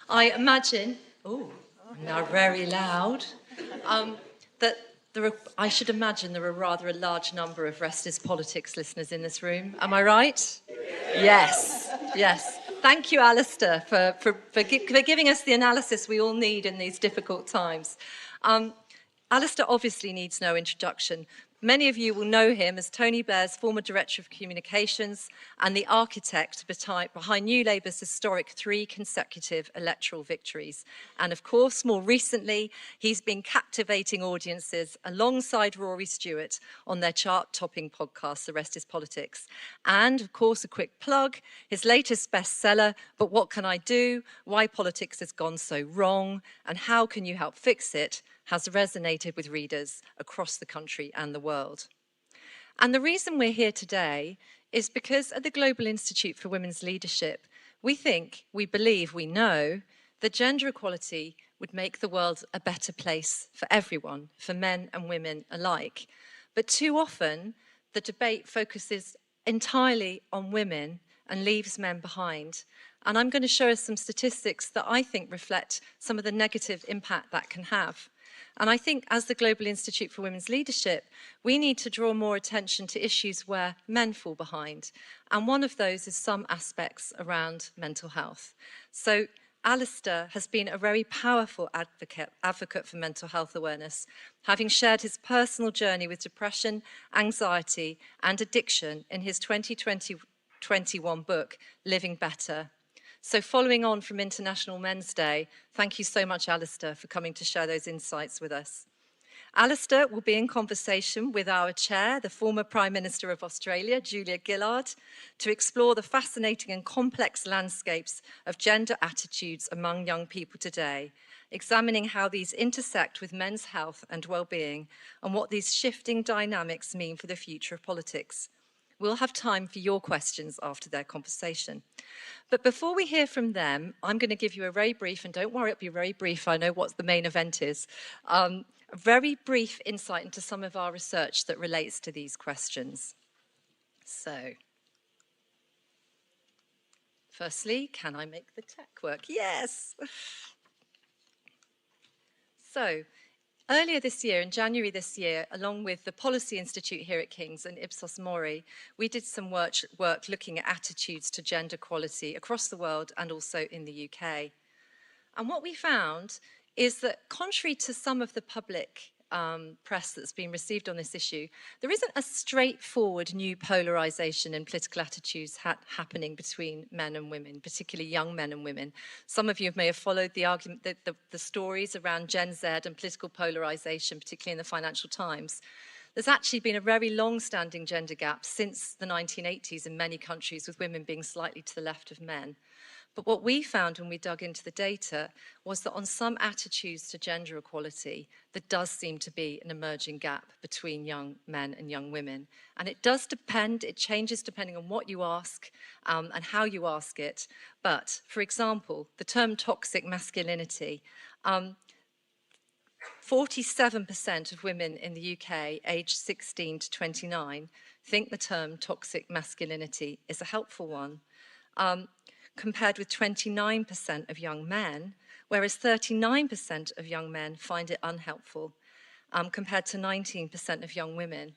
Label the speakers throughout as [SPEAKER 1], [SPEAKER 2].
[SPEAKER 1] I imagine, oh, now very loud, that I should imagine there are rather a large number of Rest is Politics listeners in this room. Am I right? Yes, yes. Thank you, Alastair, for giving us the analysis we all need in these difficult times. Alastair obviously needs no introduction. Many of you will know him as Tony Blair's former Director of Communications and the architect behind New Labour's historic 3 consecutive electoral victories. And of course, more recently, he's been captivating audiences alongside Rory Stewart on their chart-topping podcast, The Rest is Politics. And of course, a quick plug, his latest bestseller, But What Can I Do? Why Politics Has Gone So Wrong, and How Can You Help Fix It? Has resonated with readers across the country and the world. And the reason we're here today is because at the Global Institute for Women's Leadership, we believe, we know that gender equality would make the world a better place for everyone, for men and women alike. But too often, the debate focuses entirely on women and leaves men behind. And I'm going to show us some statistics that I think reflect some of the negative impact that can have. And I think as the Global Institute for Women's Leadership, we need to draw more attention to issues where men fall behind. And one of those is some aspects around mental health. So Alastair has been a very powerful advocate for mental health awareness, having shared his personal journey with depression, anxiety, and addiction in his 2021 book, Living Better. So following on from International Men's Day, thank you so much, Alastair, for coming to share those insights with us. Alastair will be in conversation with our chair, the former Prime Minister of Australia, Gillard, to explore the fascinating and complex landscapes of gender attitudes among young people today, examining how these intersect with men's health and well-being and what these shifting dynamics mean for the future of politics. We'll have time for your questions after their conversation. But before we hear from them, I'm going to give you a very brief, and don't worry, it'll be very brief, I know what the main event is, a very brief insight into some of our research that relates to these questions. So, firstly, can I make the tech work? Yes! So, earlier this year, in January this year, along with the Policy Institute here at King's and Ipsos Mori, we did some work looking at attitudes to gender equality across the world and also in the UK. And what we found is that contrary to some of the public press that's been received on this issue, there isn't a straightforward new polarisation in political attitudes happening between men and women, particularly young men and women. Some of you may have followed the argument, the stories around Gen Z and political polarisation, particularly in the Financial Times. There's actually been a very long-standing gender gap since the 1980s in many countries, with women being slightly to the left of men. But what we found when we dug into the data was that on some attitudes to gender equality, there does seem to be an emerging gap between young men and young women. And it does depend, it changes depending on what you ask and how you ask it. But, for example, the term toxic masculinity, 47% of women in the UK aged 16 to 29 think the term toxic masculinity is a helpful one. Compared with 29% of young men, whereas 39% of young men find it unhelpful, compared to 19% of young women.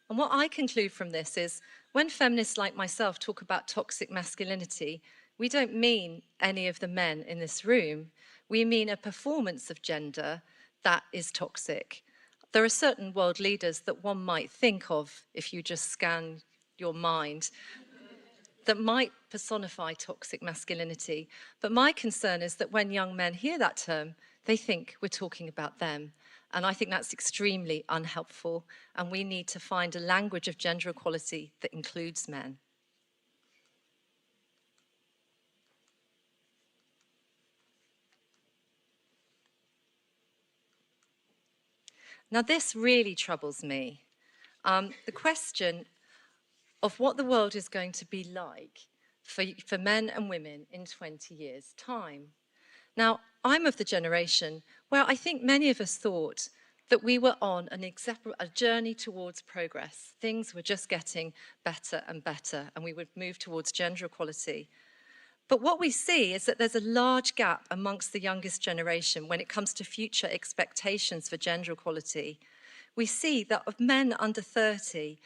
[SPEAKER 1] And what I conclude from this is, when feminists like myself talk about toxic masculinity, we don't mean any of the men in this room. We mean a performance of gender that is toxic. There are certain world leaders that one might think of if you just scan your mind that might personify toxic masculinity. But my concern is that when young men hear that term, they think we're talking about them. And I think that's extremely unhelpful. And we need to find a language of gender equality that includes men. Now, this really troubles me. The question of what the world is going to be like for men and women in 20 years' time. Now, I'm of the generation where I think many of us thought that we were on a journey towards progress. Things were just getting better and better, and we would move towards gender equality. But what we see is that there's a large gap amongst the youngest generation when it comes to future expectations for gender equality. We see that of men under 30,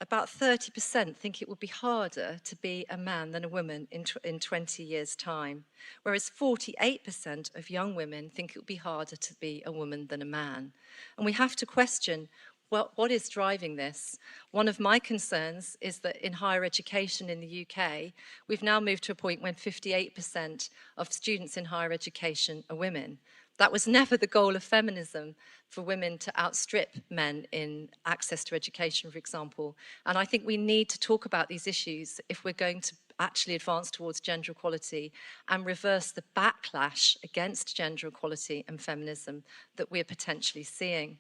[SPEAKER 1] about 30% think it would be harder to be a man than a woman in 20 years' time, whereas 48% of young women think it would be harder to be a woman than a man. And we have to question, well, what is driving this? One of my concerns is that in higher education in the UK, we've now moved to a point when 58% of students in higher education are women. That was never the goal of feminism, for women to outstrip men in access to education, for example. And I think we need to talk about these issues if we're going to actually advance towards gender equality and reverse the backlash against gender equality and feminism that we're potentially seeing.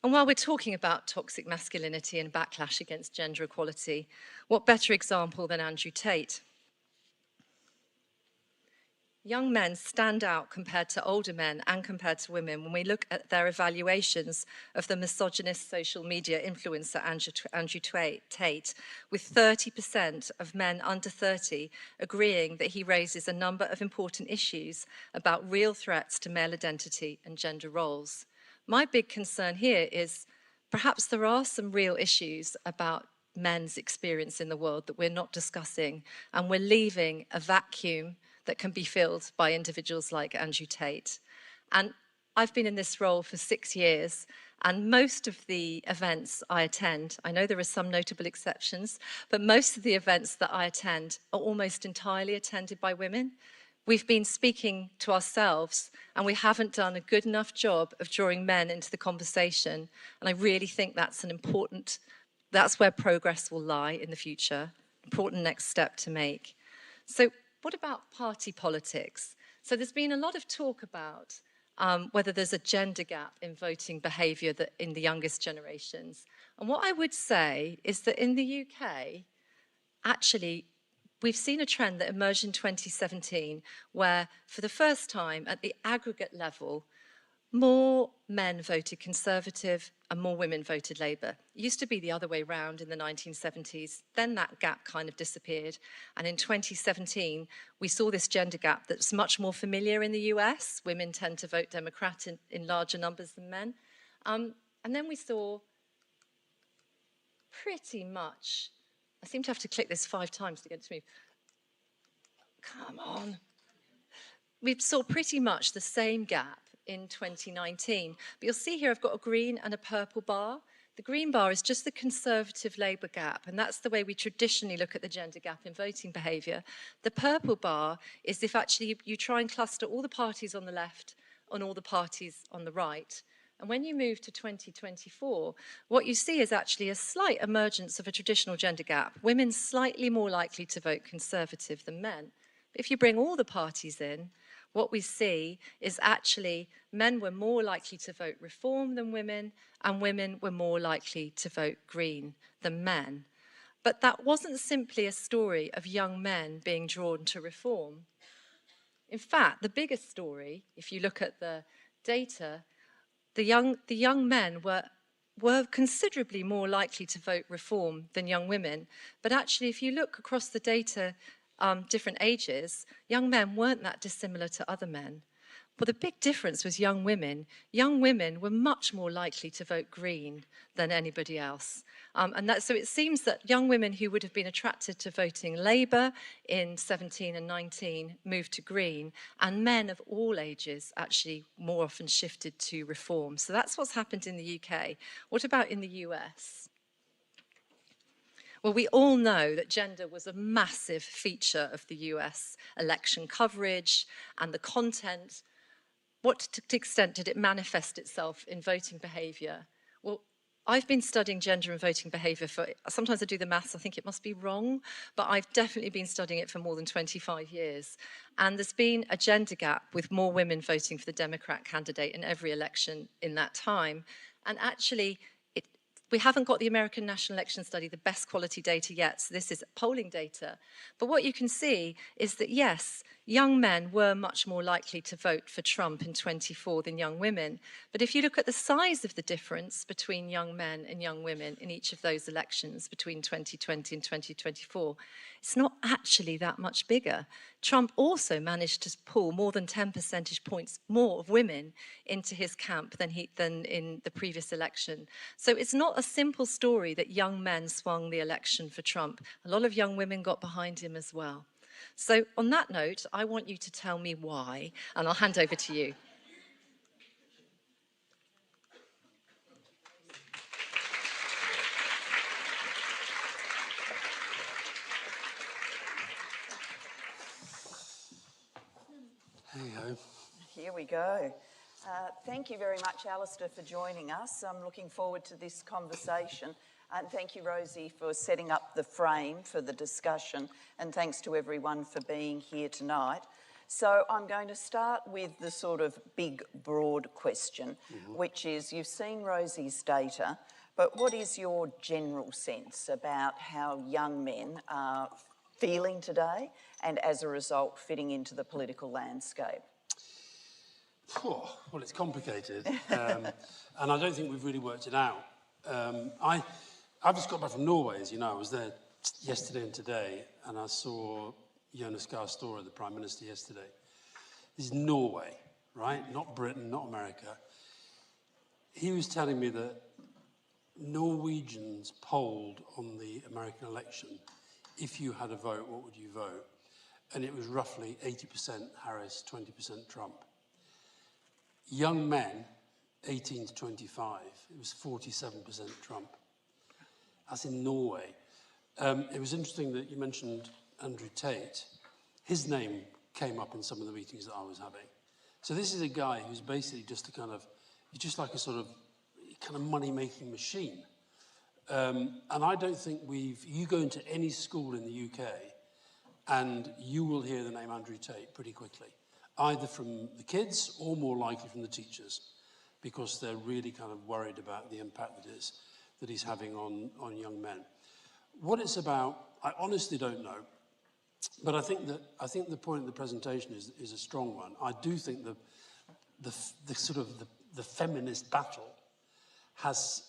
[SPEAKER 1] And while we're talking about toxic masculinity and backlash against gender equality, what better example than Andrew Tate? Young men stand out compared to older men and compared to women when we look at their evaluations of the misogynist social media influencer Andrew Tate, with 30% of men under 30 agreeing that he raises a number of important issues about real threats to male identity and gender roles. My big concern here is perhaps there are some real issues about men's experience in the world that we're not discussing, and we're leaving a vacuum that can be filled by individuals like Andrew Tate. And I've been in this role for 6 years, and most of the events I attend, I know there are some notable exceptions, but most of the events that I attend are almost entirely attended by women. We've been speaking to ourselves, and we haven't done a good enough job of drawing men into the conversation. And I really think that's that's where progress will lie in the future, important next step to make. So what about party politics? So there's been a lot of talk about whether there's a gender gap in voting behaviour in the youngest generations. And what I would say is that in the UK, actually, we've seen a trend that emerged in 2017 where, for the first time at the aggregate level, more men voted Conservative and more women voted Labour. It used to be the other way round in the 1970s. Then that gap kind of disappeared. And in 2017, we saw this gender gap that's much more familiar in the US. Women tend to vote Democrat in larger numbers than men. And then we saw pretty much, I seem to have to click this 5 times to get it to move. Come on. We saw pretty much the same gap in 2019. But you'll see here I've got a green and a purple bar. The green bar is just the Conservative-Labour gap, and that's the way we traditionally look at the gender gap in voting behaviour. The purple bar is if actually you try and cluster all the parties on the left on all the parties on the right. And when you move to 2024, what you see is actually a slight emergence of a traditional gender gap. Women slightly more likely to vote Conservative than men. But if you bring all the parties in, what we see is actually men were more likely to vote Reform than women, and women were more likely to vote Green than men. But that wasn't simply a story of young men being drawn to Reform. In fact, the biggest story, if you look at the data, the young men were considerably more likely to vote Reform than young women. But actually, if you look across the data, different ages, young men weren't that dissimilar to other men. But the big difference was young women. Young women were much more likely to vote Green than anybody else. So it seems that young women who would have been attracted to voting Labour in 17 and 19 moved to Green, and men of all ages actually more often shifted to Reform. So that's what's happened in the UK. What about in the US? Well, we all know that gender was a massive feature of the US election coverage and the content. What extent did it manifest itself in voting behaviour? Well, I've been studying gender and voting behaviour for, sometimes I do the maths, I think it must be wrong, but I've definitely been studying it for more than 25 years. And there's been a gender gap with more women voting for the Democrat candidate in every election in that time. And actually, We haven't got the American National Election Study, the best quality data yet, so this is polling data. But what you can see is that, yes, young men were much more likely to vote for Trump in 24 than young women. But if you look at the size of the difference between young men and young women in each of those elections between 2020 and 2024, it's not actually that much bigger. Trump also managed to pull more than 10 percentage points more of women into his camp than in the previous election. So it's not a simple story that young men swung the election for Trump. A lot of young women got behind him as well. So on that note, I want you to tell me why, and I'll hand over to you.
[SPEAKER 2] Hey-ho.
[SPEAKER 3] Here we go. Thank you very much, Alastair, for joining us. I'm looking forward to this conversation. And thank you, Rosie, for setting up the frame for the discussion. And thanks to everyone for being here tonight. So I'm going to start with the sort of big, broad question, which is, you've seen Rosie's data, but what is your general sense about how young men are feeling today and, as a result, fitting into the political landscape?
[SPEAKER 2] Well, it's complicated, and I don't think we've really worked it out. I've just got back from Norway, as you know. I was there yesterday and today, and I saw Jonas Gahr Støre, the Prime Minister, yesterday. This is Norway, right? Not Britain, not America. He was telling me that Norwegians polled on the American election, if you had a vote, what would you vote? And it was roughly 80% Harris, 20% Trump. Young men, 18 to 25, it was 47% Trump. That's in Norway. It was interesting that you mentioned Andrew Tate. His name came up in some of the meetings that I was having. So this is a guy who's basically just he's just like a sort of kind of money-making machine. And I don't think you go into any school in the UK and you will hear the name Andrew Tate pretty quickly, either from the kids or more likely from the teachers, because they're really kind of worried about the impact that he's having on young men. What it's about, I honestly don't know, but I think the point of the presentation is a strong one. I do think the sort of the feminist battle has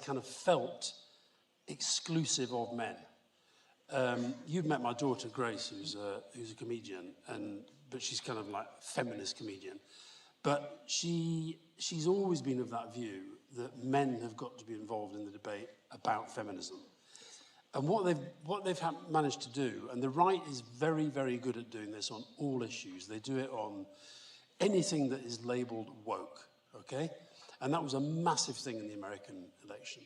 [SPEAKER 2] kind of felt exclusive of men. You've met my daughter Grace, who's a comedian, but she's kind of like a feminist comedian. But she's always been of that view that men have got to be involved in the debate about feminism. And what they've managed to do, and the right is very, very good at doing this on all issues. They do it on anything that is labelled woke, okay? And that was a massive thing in the American election.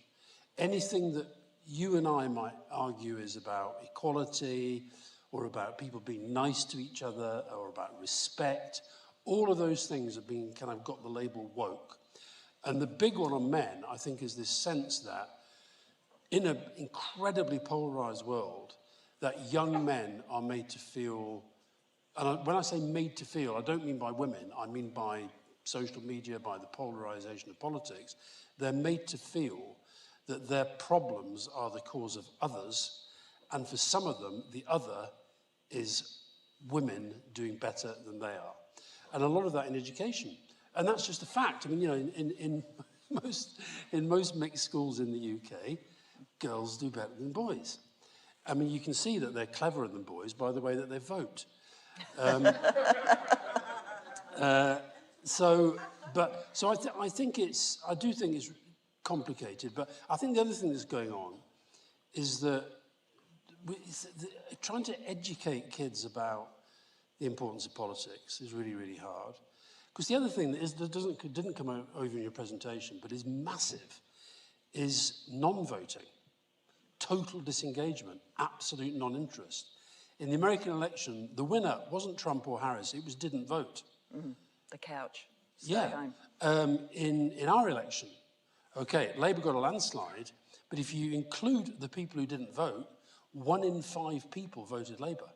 [SPEAKER 2] Anything that you and I might argue is about equality, or about people being nice to each other, or about respect, all of those things have been kind of got the label woke. And the big one on men, I think, is this sense that in an incredibly polarized world, that young men are made to feel, and when I say made to feel, I don't mean by women, I mean by social media, by the polarization of politics, they're made to feel that their problems are the cause of others, and for some of them, the other is women doing better than they are. And a lot of that in education. And that's just a fact. I mean, you know, in most mixed schools in the UK, girls do better than boys. I mean, you can see that they're cleverer than boys by the way that they vote. So I do think it's complicated, but I think the other thing that's going on is that trying to educate kids about the importance of politics is really, really hard. Because the other thing that didn't come over in your presentation, but is massive, is non-voting. Total disengagement, absolute non-interest. In the American election, the winner wasn't Trump or Harris, it was didn't vote.
[SPEAKER 3] The couch. Stay
[SPEAKER 2] home. In our election, okay, Labour got a landslide, but if you include the people who didn't vote, 1 in 5 people voted Labour,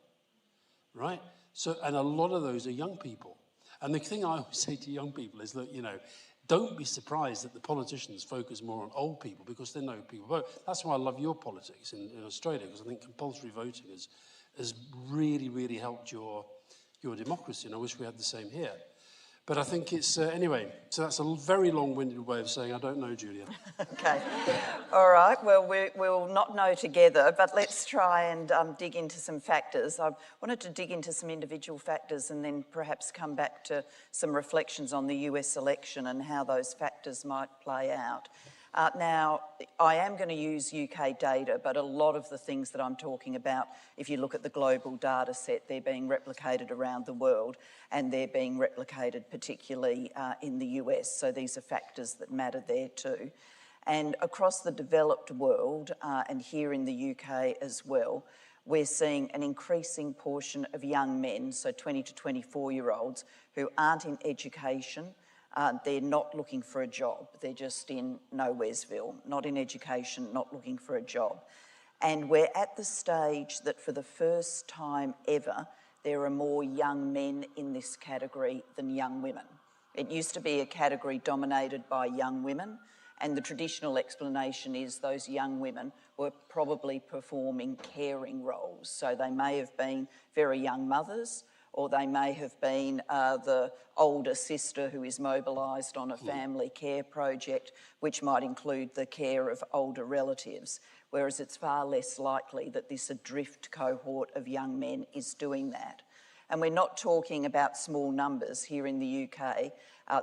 [SPEAKER 2] right? So, and a lot of those are young people. And the thing I always say to young people is that, you know, don't be surprised that the politicians focus more on old people because they know people vote. That's why I love your politics in Australia, because I think compulsory voting has really, really helped your democracy, and I wish we had the same here. But I think it's, anyway, so that's a very long-winded way of saying I don't know, Julia.
[SPEAKER 3] Okay. All right. Well, we'll not know together, but let's try and dig into some factors. I wanted to dig into some individual factors and then perhaps come back to some reflections on the US election and how those factors might play out. Now, I am going to use UK data, but a lot of the things that I'm talking about, if you look at the global data set, they're being replicated around the world, and they're being replicated particularly in the US. So these are factors that matter there too. And across the developed world, and here in the UK as well, we're seeing an increasing portion of young men, so 20 to 24-year-olds, who aren't in education. They're not looking for a job. They're just in Nowheresville, not in education, not looking for a job. And we're at the stage that for the first time ever, there are more young men in this category than young women. It used to be a category dominated by young women, and the traditional explanation is those young women were probably performing caring roles. So they may have been very young mothers, or they may have been the older sister who is mobilised on a family care project, which might include the care of older relatives, whereas it's far less likely that this adrift cohort of young men is doing that. And we're not talking about small numbers here in the UK.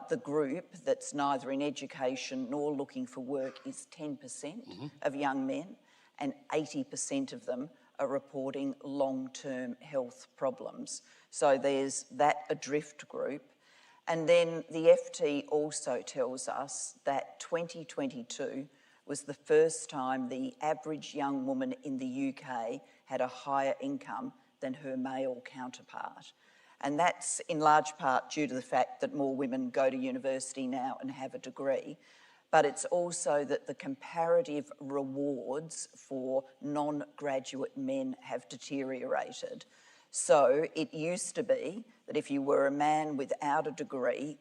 [SPEAKER 3] The group that's neither in education nor looking for work is 10% of young men, and 80% of them are reporting long-term health problems. So there's that adrift group. And then the FT also tells us that 2022 was the first time the average young woman in the UK had a higher income than her male counterpart. And that's in large part due to the fact that more women go to university now and have a degree. But it's also that the comparative rewards for non-graduate men have deteriorated. So it used to be that if you were a man without a degree,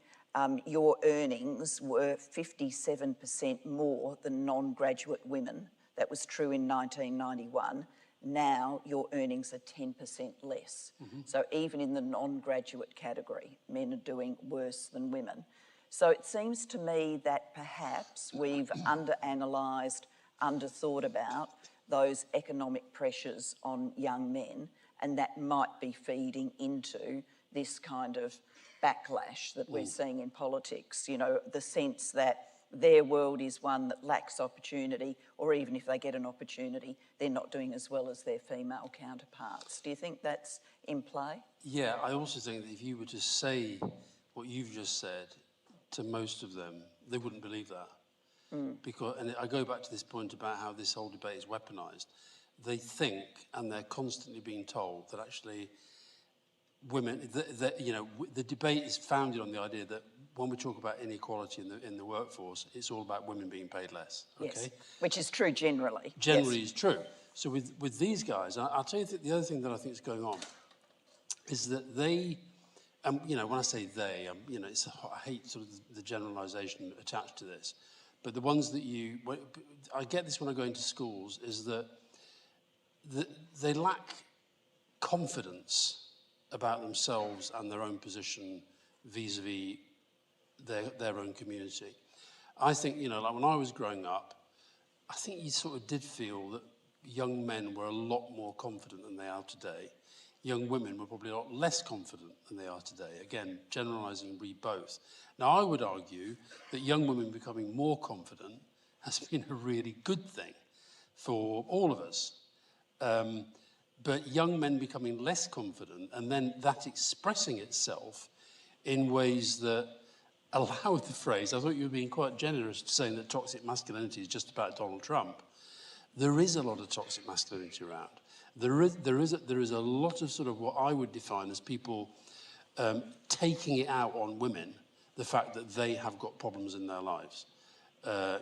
[SPEAKER 3] your earnings were 57% more than non-graduate women. That was true in 1991. Now your earnings are 10% less. So even in the non-graduate category, men are doing worse than women. So it seems to me that perhaps we've under-analysed, under-thought about those economic pressures on young men, and that might be feeding into this kind of backlash that we're seeing in politics. You know, the sense that their world is one that lacks opportunity, or even if they get an opportunity, they're not doing as well as their female counterparts. Do you think that's in play?
[SPEAKER 2] Yeah, I also think that if you were to say what you've just said to most of them, they wouldn't believe that. Because, and I go back to this point about how this whole debate is weaponised. They think, and they're constantly being told, that actually women, you know, the debate is founded on the idea that when we talk about inequality in the workforce, it's all about women being paid less. Okay?
[SPEAKER 3] Yes, which is true generally.
[SPEAKER 2] Generally is true. So with these guys, I'll tell you the other thing that I think is going on is that they, you know, when I say they, you know, I hate sort of the generalisation attached to this, but the ones that I get this when I go into schools, is that they lack confidence about themselves and their own position vis-a-vis their own community. I think, you know, like when I was growing up, I think you sort of did feel that young men were a lot more confident than they are today. Young women were probably a lot less confident than they are today. Again, generalising, read both. Now, I would argue that young women becoming more confident has been a really good thing for all of us. But young men becoming less confident, and then that expressing itself in ways that allow the phrase, I thought you were being quite generous saying that toxic masculinity is just about Donald Trump. There is a lot of toxic masculinity around. There is a lot of sort of what I would define as people taking it out on women, the fact that they have got problems in their lives.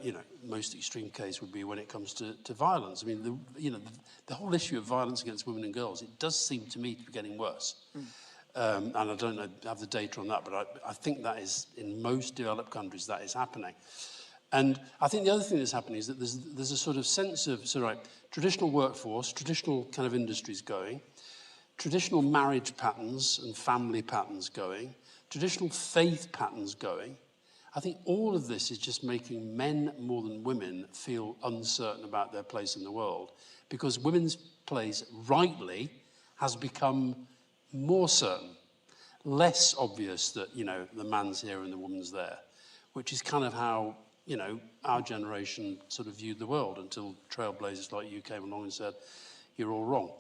[SPEAKER 2] You know, most extreme case would be when it comes to violence. I mean, the whole issue of violence against women and girls, it does seem to me to be getting worse. And I don't have the data on that, but I think that is, in most developed countries, that is happening. And I think the other thing that's happening is that there's a sort of sense of, traditional workforce, traditional kind of industries going, traditional marriage patterns and family patterns going, traditional faith patterns going. I think all of this is just making men more than women feel uncertain about their place in the world, because women's place, rightly, has become more certain, less obvious that, the man's here and the woman's there, which is kind of how, our generation sort of viewed the world until trailblazers like you came along and said, you're all wrong.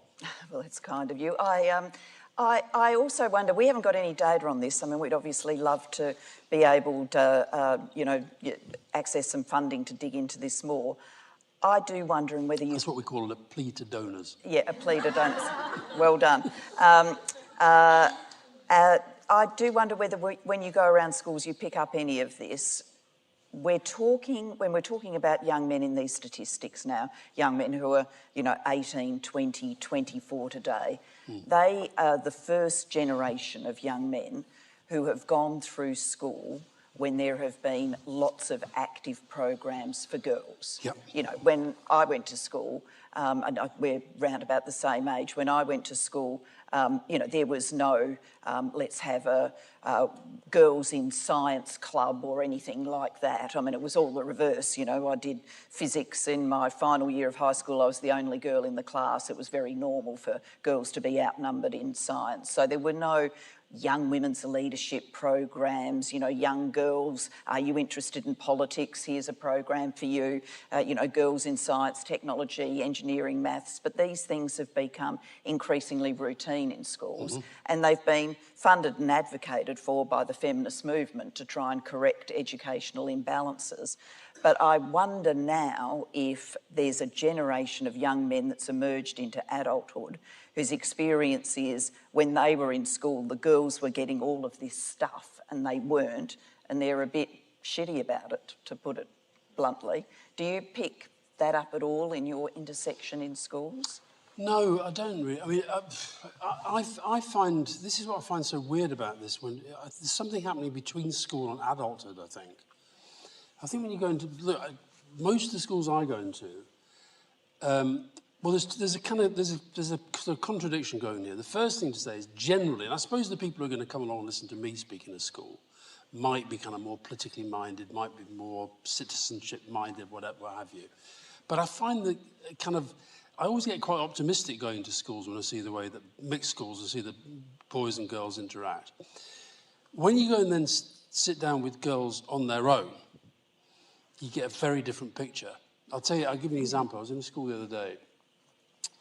[SPEAKER 3] Well, it's kind of you. I also wonder, we haven't got any data on this. I mean, we'd obviously love to be able to, access some funding to dig into this more. I do wonder whether you...
[SPEAKER 2] That's what we call a plea to donors.
[SPEAKER 3] Yeah, a plea to donors. Well done. I do wonder whether when you go around schools you pick up any of this. When we're talking about young men in these statistics now, young men who are, 18, 20, 24 today, they are the first generation of young men who have gone through school when there have been lots of active programs for girls.
[SPEAKER 2] Yep.
[SPEAKER 3] When I went to school, and we're round about the same age, when I went to school, there was no let's have a girls in science club or anything like that. I mean, it was all the reverse. I did physics in my final year of high school. I was the only girl in the class. It was very normal for girls to be outnumbered in science. So there were no young women's leadership programs, young girls, are you interested in politics? Here's a program for you, girls in science, technology, engineering, maths. But these things have become increasingly routine in schools, and they've been funded and advocated for by the feminist movement to try and correct educational imbalances. But I wonder now if there's a generation of young men that's emerged into adulthood whose experience is when they were in school, the girls were getting all of this stuff and they weren't, and they're a bit shitty about it, to put it bluntly. Do you pick that up at all in your intersection in schools?
[SPEAKER 2] No, I don't really. I mean, I find, this is what I find so weird about this, when there's something happening between school and adulthood, I think. I think when you go into, look, most of the schools I go into, well, there's a sort of contradiction going here. The first thing to say is generally, and I suppose the people who are going to come along and listen to me speaking at school might be kind of more politically minded, might be more citizenship minded, whatever, what have you. But I find that I always get quite optimistic going to schools when I see the way that mixed schools, I see that boys and girls interact. When you go and then sit down with girls on their own, you get a very different picture. I'll give you an example. I was in a school the other day,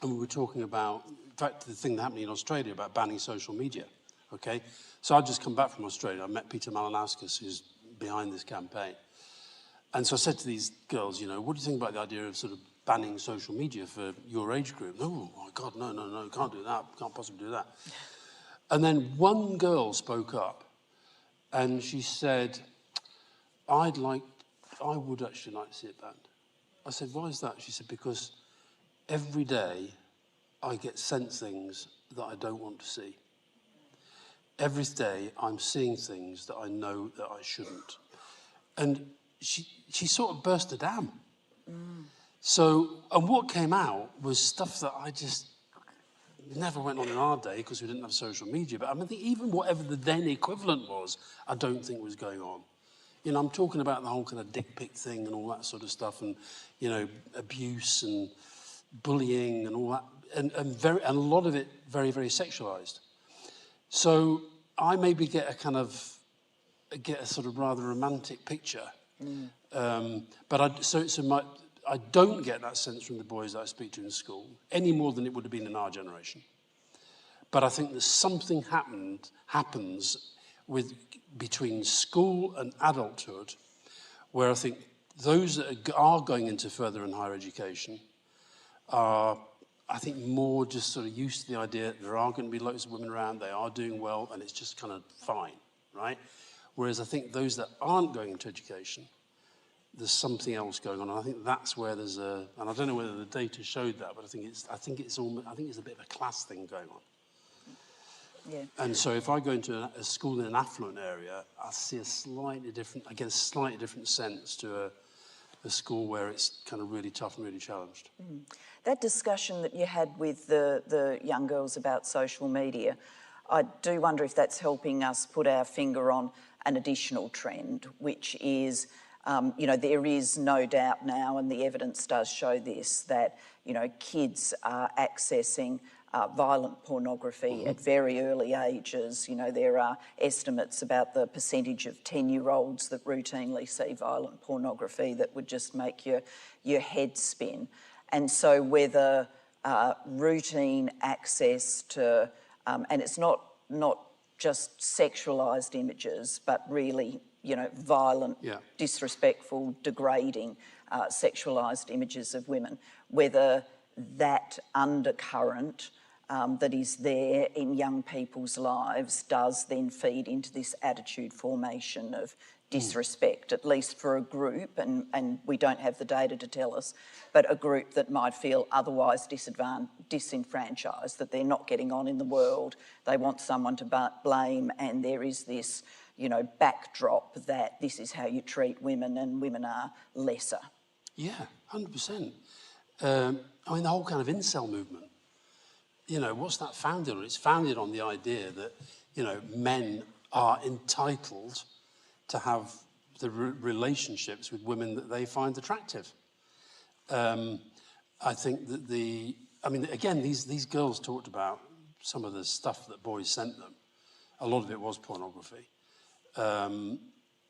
[SPEAKER 2] and we were talking about, in fact, the thing happening in Australia about banning social media, okay? So I'd just come back from Australia. I met Peter Malinauskas, who's behind this campaign. And so I said to these girls, what do you think about the idea of sort of banning social media for your age group? Oh, my God, no, can't do that, can't possibly do that. And then one girl spoke up, and she said, I would actually like to see it banned. I said, why is that? She said, because every day I get sent things that I don't want to see. Every day I'm seeing things that I know that I shouldn't. And she sort of burst a dam. So, and what came out was stuff that I just never went on in our day because we didn't have social media. But I mean, even whatever the then equivalent was, I don't think was going on. I'm talking about the whole kind of dick pic thing and all that sort of stuff, and, abuse and bullying and all that, and a lot of it very, very sexualized. So I maybe get a sort of rather romantic picture. But I don't get that sense from the boys that I speak to in school, any more than it would have been in our generation. But I think that something happens between school and adulthood, where I think those that are going into further and higher education are, I think, more just sort of used to the idea that there are going to be loads of women around, they are doing well, and it's just kind of fine, right? Whereas I think those that aren't going into education, there's something else going on. And I think that's where there's and I don't know whether the data showed that, but I think it's a bit of a class thing going on.
[SPEAKER 3] Yeah.
[SPEAKER 2] And so if I go into a school in an affluent area, I see a slightly different sense to a school where it's kind of really tough and really challenged.
[SPEAKER 3] That discussion that you had with the young girls about social media, I do wonder if that's helping us put our finger on an additional trend, which is, there is no doubt now, and the evidence does show this, that, kids are accessing violent pornography at very early ages. There are estimates about the percentage of 10-year-olds that routinely see violent pornography that would just make your head spin. And so whether routine access to, and it's not just sexualised images, but really, violent, disrespectful, degrading, sexualised images of women, whether that undercurrent that is there in young people's lives does then feed into this attitude formation of disrespect, at least for a group, and we don't have the data to tell us, but a group that might feel otherwise disenfranchised, that they're not getting on in the world, they want someone to blame, and there is this, backdrop that this is how you treat women and women are lesser.
[SPEAKER 2] Yeah, 100%. The whole kind of incel movement, what's that founded on? It's founded on the idea that, men are entitled to have the relationships with women that they find attractive. I think that again, these girls talked about some of the stuff that boys sent them. A lot of it was pornography. And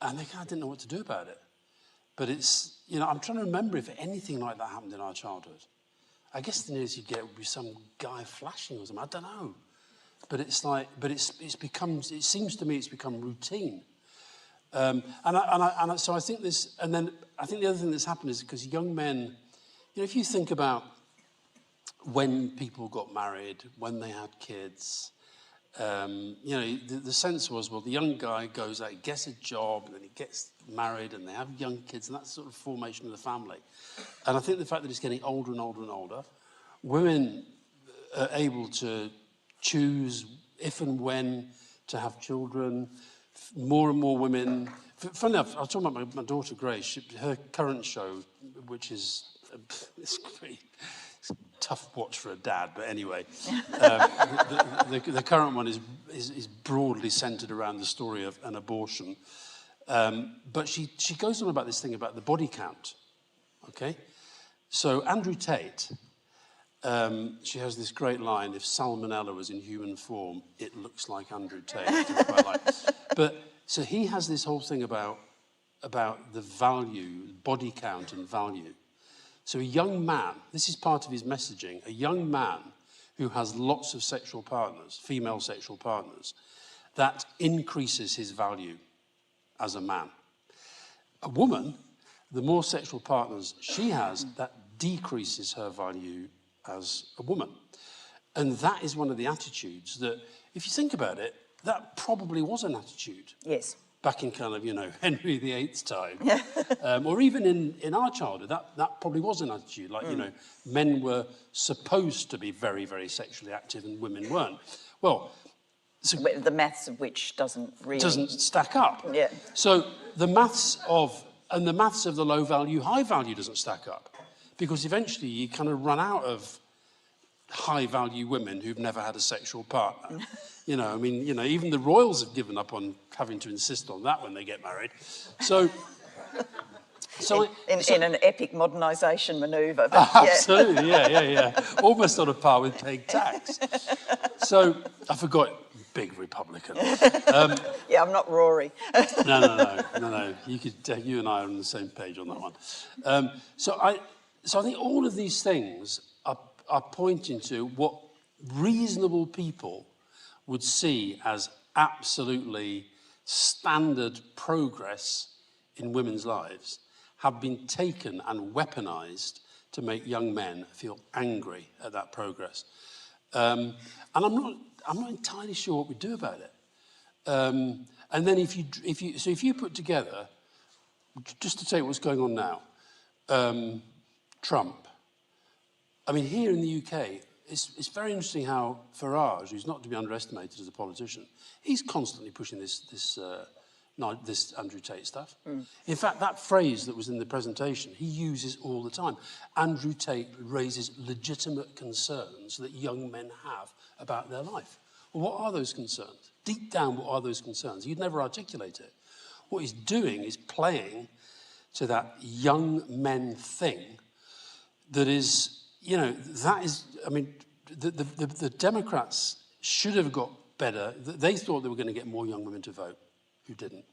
[SPEAKER 2] they kind of didn't know what to do about it. But it's, I'm trying to remember if anything like that happened in our childhood. I guess the nearest you get would be some guy flashing or something. I don't know. But it seems to me it's become routine. So I think this, and then I think the other thing that's happened is because young men, if you think about when people got married, when they had kids, the sense was, well, the young guy goes out, he gets a job, and then he gets married, and they have young kids, and that's sort of formation of the family. And I think the fact that it's getting older and older and older, women are able to choose if and when to have children. More and more women. Funny enough, I was talking about my daughter Grace. Her current show, which is it's a tough watch for a dad, but anyway, the current one is broadly centred around the story of an abortion. But she goes on about this thing about the body count. Okay, so Andrew Tate. She has this great line, if salmonella was in human form, it looks like Andrew Tate. Quite like. But so he has this whole thing about the value, body count and value. So a young man, this is part of his messaging, a young man who has lots of sexual partners, female sexual partners, that increases his value as a man. A woman, the more sexual partners she has, that decreases her value as a woman. And that is one of the attitudes that, if you think about it, that probably was an attitude.
[SPEAKER 3] Yes.
[SPEAKER 2] Back in kind of, Henry VIII's time. Or even in our childhood, that probably was an attitude. Like, men were supposed to be very, very sexually active and women weren't. Well, so
[SPEAKER 3] the maths of which doesn't
[SPEAKER 2] stack up.
[SPEAKER 3] Yeah.
[SPEAKER 2] So the maths of the low value, high value doesn't stack up. Because eventually you kind of run out of high value women who've never had a sexual partner. Even the royals have given up on having to insist on that when they get married. So
[SPEAKER 3] in an epic modernisation manoeuvre.
[SPEAKER 2] Absolutely, yeah. Almost on a par with paying tax. So I forgot, big Republican.
[SPEAKER 3] I'm not Rory.
[SPEAKER 2] No. You and I are on the same page on that one. So I think all of these things are pointing to what reasonable people would see as absolutely standard progress in women's lives have been taken and weaponized to make young men feel angry at that progress. And I'm not entirely sure what we do about it. And then if you put together, just to take what's going on now, Trump. I mean, here in the UK, it's very interesting how Farage, who's not to be underestimated as a politician, he's constantly pushing this Andrew Tate stuff. In fact, that phrase that was in the presentation, he uses all the time. Andrew Tate raises legitimate concerns that young men have about their life. Well, what are those concerns? Deep down, what are those concerns? You'd never articulate it. What he's doing is playing to that young men thing that is, you know, that is, I mean, the Democrats should have got better. They thought they were going to get more young women to vote, who didn't.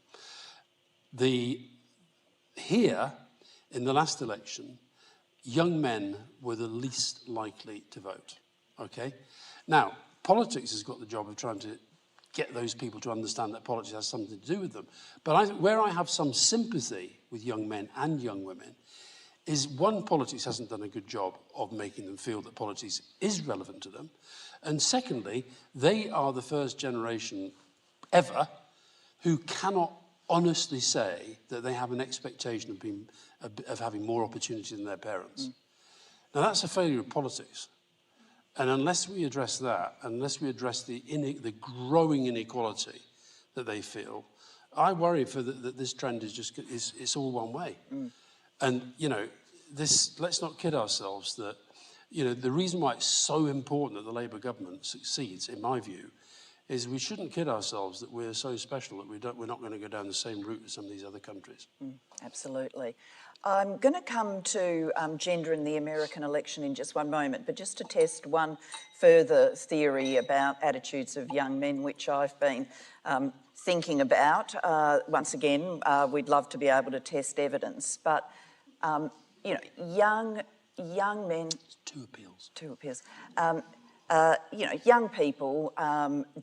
[SPEAKER 2] Here, in the last election, young men were the least likely to vote, okay? Now, politics has got the job of trying to get those people to understand that politics has something to do with them. But where I have some sympathy with young men and young women is, one, politics hasn't done a good job of making them feel that politics is relevant to them. And secondly, they are the first generation ever who cannot honestly say that they have an expectation of having more opportunity than their parents. Now, that's a failure of politics. And unless we address that, unless we address the growing inequality that they feel, I worry that this trend is just, it's all one way. And, you know, let's not kid ourselves that, you know, the reason why it's so important that the Labour government succeeds, in my view, is we shouldn't kid ourselves that we're so special that we're not going to go down the same route as some of these other countries.
[SPEAKER 3] Absolutely. I'm going to come to gender in the American election in just one moment, but just to test one further theory about attitudes of young men, which I've been thinking about. Once again, we'd love to be able to test evidence, but you know, young men.
[SPEAKER 2] Two appeals.
[SPEAKER 3] Two appeals. You know, young people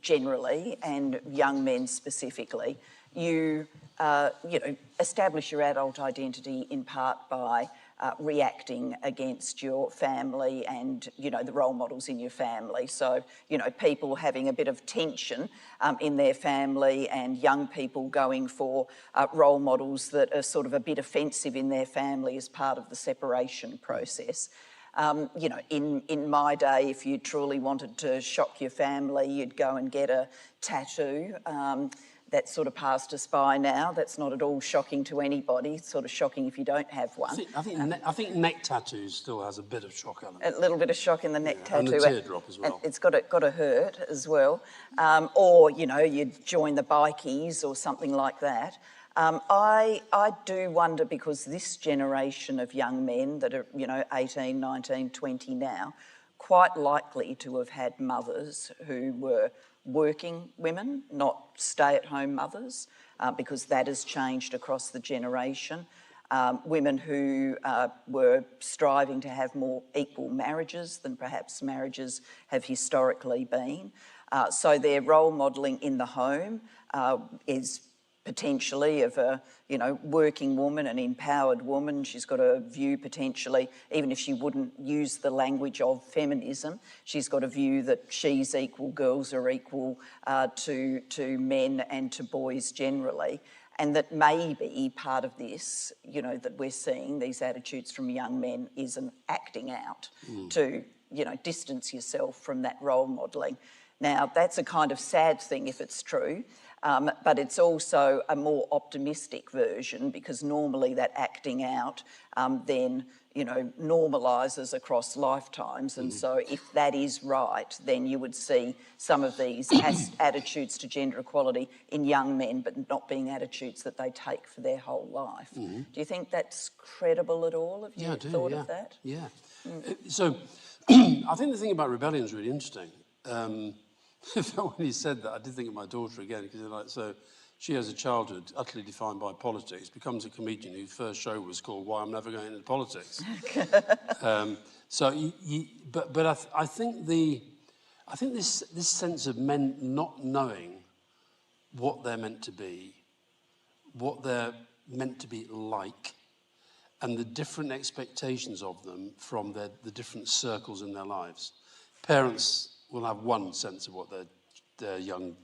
[SPEAKER 3] generally, and young men specifically, you know, establish your adult identity in part by reacting against your family and, you know, the role models in your family. So, you know, people having a bit of tension in their family, and young people going for role models that are sort of a bit offensive in their family as part of the separation process. You know, in my day, if you truly wanted to shock your family, you'd go and get a tattoo. That's sort of passed us by now. That's not at all shocking to anybody. It's sort of shocking if you don't have one.
[SPEAKER 2] I think neck tattoos still has a bit of shock element.
[SPEAKER 3] A little bit of shock in the neck tattoo.
[SPEAKER 2] And the teardrop as well.
[SPEAKER 3] And it's got to hurt as well. Or, you know, you'd join the bikies or something like that. I do wonder, because this generation of young men that are, you know, 18, 19, 20 now, quite likely to have had mothers who were working women, not stay-at-home mothers, because that has changed across the generation. Women who were striving to have more equal marriages than perhaps marriages have historically been. So their role modelling in the home is potentially of a, you know, working woman, an empowered woman. She's got a view potentially, even if she wouldn't use the language of feminism, she's got a view that she's equal, girls are equal to men and to boys generally. And that maybe part of this, you know, that we're seeing, these attitudes from young men, is an acting out to, you know, distance yourself from that role modelling. Now, that's a kind of sad thing if it's true. But it's also a more optimistic version, because normally that acting out then, you know, normalises across lifetimes. And so if that is right, then you would see some of these attitudes to gender equality in young men, but not being attitudes that they take for their whole life. Do you think that's credible at all? Have you thought of that?
[SPEAKER 2] Yeah. So I think the thing about rebellion is really interesting. When he said that, I did think of my daughter again, because like, so she has a childhood utterly defined by politics, becomes a comedian whose first show was called Why I'm Never Going into Politics. I think this sense of men not knowing what they're meant to be, what they're meant to be like, and the different expectations of them from the different circles in their lives. Parents will have one sense of what their young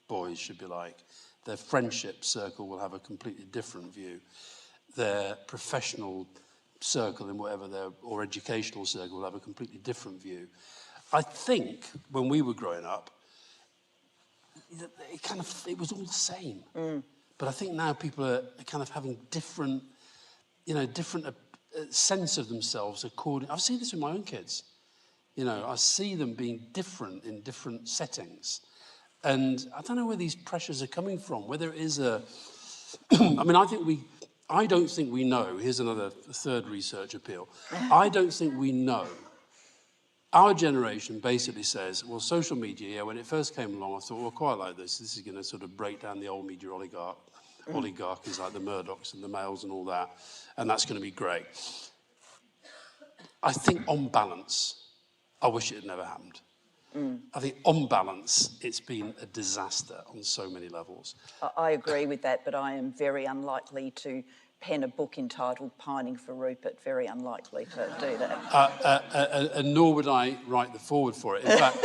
[SPEAKER 2] boys should be like. Their friendship circle will have a completely different view. Their professional circle in whatever or educational circle will have a completely different view. I think when we were growing up, it was all the same. But I think now people are kind of having different sense of themselves according. I've seen this with my own kids. I see them being different in different settings. And I don't know where these pressures are coming from, whether it is a... I don't think we know. Here's another third research appeal. I don't think we know. Our generation basically says, well, social media, when it first came along, I thought, well, quite like this. This is going to sort of break down the old media oligarchies like the Murdochs and the Mails and all that, and that's going to be great. I think on balance, I wish it had never happened. I think on balance, it's been a disaster on so many levels.
[SPEAKER 3] I agree with that, but I am very unlikely to pen a book entitled Pining for Rupert. Very unlikely to do that.
[SPEAKER 2] And nor would I write the forward for it. In fact,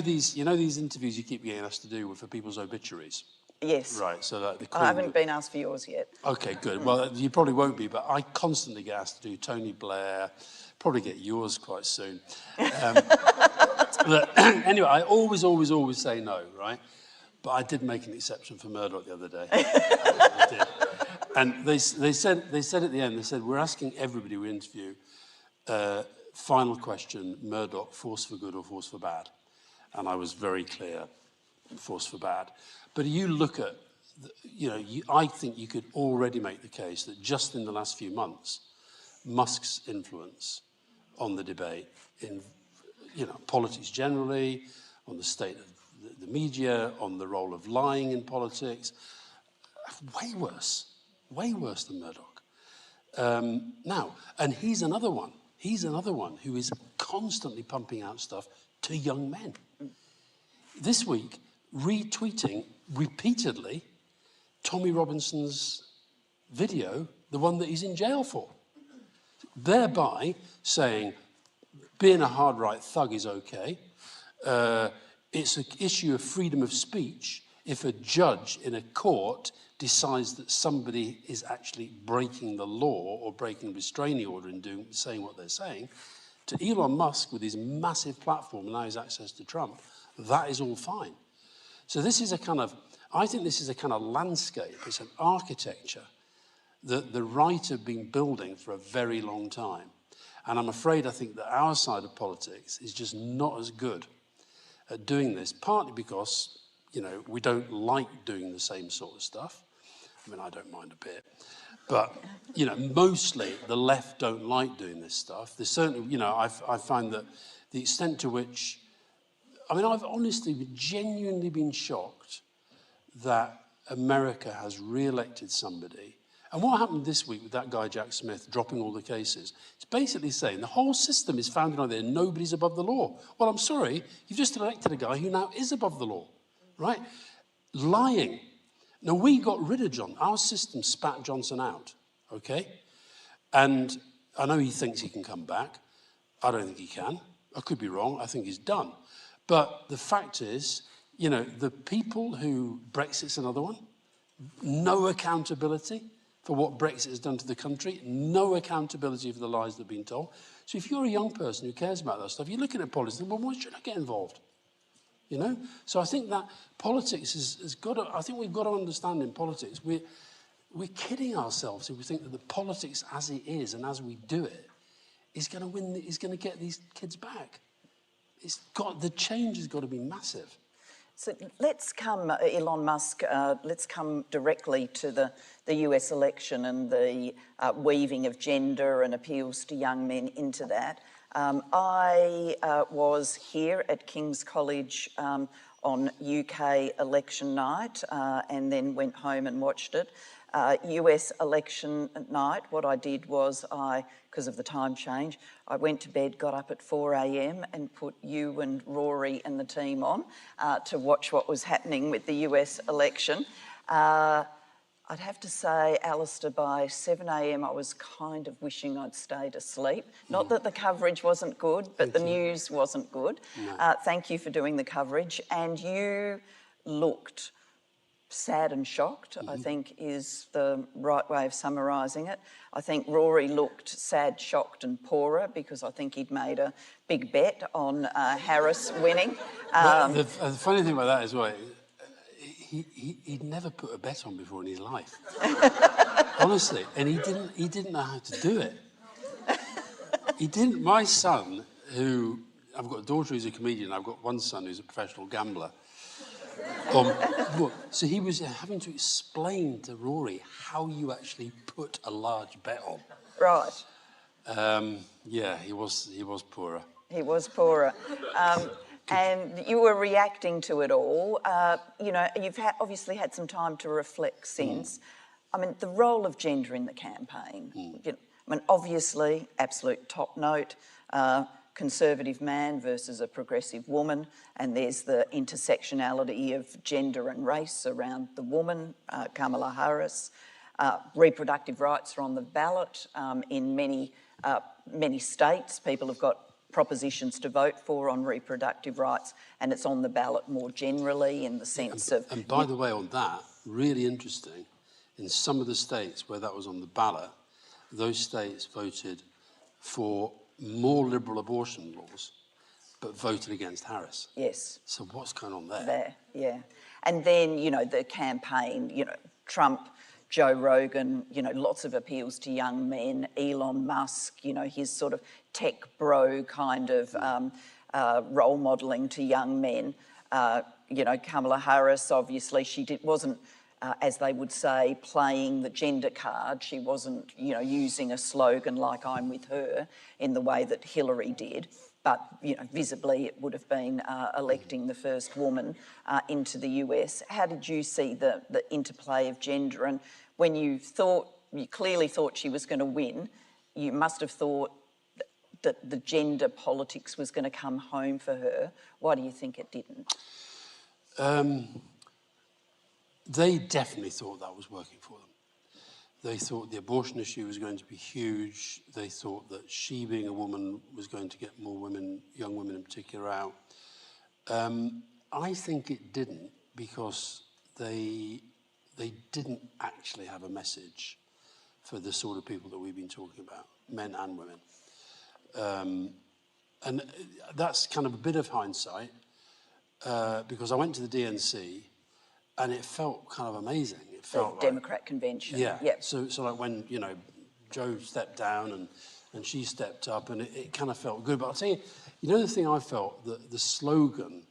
[SPEAKER 2] these interviews you keep getting asked to do for people's obituaries.
[SPEAKER 3] Yes.
[SPEAKER 2] Right, so that the Queen...
[SPEAKER 3] I haven't been asked for yours yet.
[SPEAKER 2] Okay, good. Well, you probably won't be, but I constantly get asked to do Tony Blair, probably get yours quite soon. Anyway, I always say no, right? But I did make an exception for Murdoch the other day. I did. And they said at the end, they said, we're asking everybody we interview, final question, Murdoch, force for good or force for bad? And I was very clear, force for bad. But you look at, I think you could already make the case that just in the last few months, Musk's influence on the debate in, politics generally, on the state of the media, on the role of lying in politics, way worse than Murdoch. Now, and he's another one who is constantly pumping out stuff to young men. This week, retweeting repeatedly Tommy Robinson's video, the one that he's in jail for, thereby saying being a hard right thug is okay. It's an issue of freedom of speech if a judge in a court decides that somebody is actually breaking the law or breaking a restraining order and saying what they're saying. To Elon Musk, with his massive platform and now his access to Trump, that is all fine. So I think this is a kind of landscape, it's an architecture that the right have been building for a very long time. And I'm afraid I think that our side of politics is just not as good at doing this, partly because, we don't like doing the same sort of stuff. I mean, I don't mind a bit. But, mostly the left don't like doing this stuff. There's certainly, I find that the extent to which, I've honestly, genuinely been shocked that America has re-elected somebody. And what happened this week with that guy, Jack Smith, dropping all the cases, it's basically saying the whole system is founded on there, nobody's above the law. Well, I'm sorry, you've just elected a guy who now is above the law, right? Lying. Now, we got rid of John. Our system spat Johnson out, okay? And I know he thinks he can come back. I don't think he can. I could be wrong. I think he's done. But the fact is, the people who... Brexit's another one. No accountability for what Brexit has done to the country. No accountability for the lies that have been told. So if you're a young person who cares about that stuff, you're looking at politics, well, why should I get involved? So I think that politics has got to... I think we've got to understand in politics, we're kidding ourselves if we think that the politics as it is and as we do it is going to win, is going to get these kids back. The change has got to be massive.
[SPEAKER 3] So let's come, Elon Musk, let's come directly to the US election and the weaving of gender and appeals to young men into that. I was here at King's College on UK election night and then went home and watched it. US election night, what I did was because of the time change, I went to bed, got up at 4 a.m. and put you and Rory and the team on to watch what was happening with the US election. I'd have to say, Alastair, by 7 a.m. I was kind of wishing I'd stayed asleep. Not that the coverage wasn't good, but the news wasn't good. No. Thank you for doing the coverage. And you looked sad and shocked, I think is the right way of summarising it. I think Rory looked sad, shocked and poorer because I think he'd made a big bet on Harris winning.
[SPEAKER 2] The funny thing about that as well, he'd never put a bet on before in his life. Honestly, and he didn't know how to do it. He didn't. My son, who, I've got a daughter who's a comedian, I've got one son who's a professional gambler. So he was having to explain to Rory how you actually put a large bet on.
[SPEAKER 3] Right.
[SPEAKER 2] Yeah, he was poorer.
[SPEAKER 3] He was poorer. And you were reacting to it all. You know, you've obviously had some time to reflect since. I mean, the role of gender in the campaign. You know, I mean, obviously, absolute top note, conservative man versus a progressive woman, and there's the intersectionality of gender and race around the woman, Kamala Harris. Reproductive rights are on the ballot in many states. People have got propositions to vote for on reproductive rights, and it's on the ballot more generally in the sense of...
[SPEAKER 2] And by the way, on that, really interesting, in some of the states where that was on the ballot, those states voted for more liberal abortion laws, but voted against Harris.
[SPEAKER 3] Yes.
[SPEAKER 2] So what's going on there?
[SPEAKER 3] Yeah. And then, you know, the campaign, you know, Trump, Joe Rogan, you know, lots of appeals to young men, Elon Musk, you know, his sort of tech bro kind of role modelling to young men. You know, Kamala Harris, obviously, wasn't, as they would say, playing the gender card. She wasn't, you know, using a slogan like "I'm with her" in the way that Hillary did. But, you know, visibly it would have been electing the first woman into the US. How did you see the interplay of gender? And when you clearly thought she was going to win, you must have thought that the gender politics was going to come home for her. Why do you think it didn't?
[SPEAKER 2] They definitely thought that was working for them. They thought the abortion issue was going to be huge. They thought that she, being a woman, was going to get more women, young women in particular, out. I think it didn't because they didn't actually have a message for the sort of people that we've been talking about, men and women. And that's kind of a bit of hindsight because I went to the DNC and it felt kind of amazing. It felt
[SPEAKER 3] the Democrat convention.
[SPEAKER 2] Yeah.
[SPEAKER 3] Yep.
[SPEAKER 2] So like when, you know, Joe stepped down and she stepped up and it kind of felt good. But I'll tell you, you know the thing I felt, the slogan,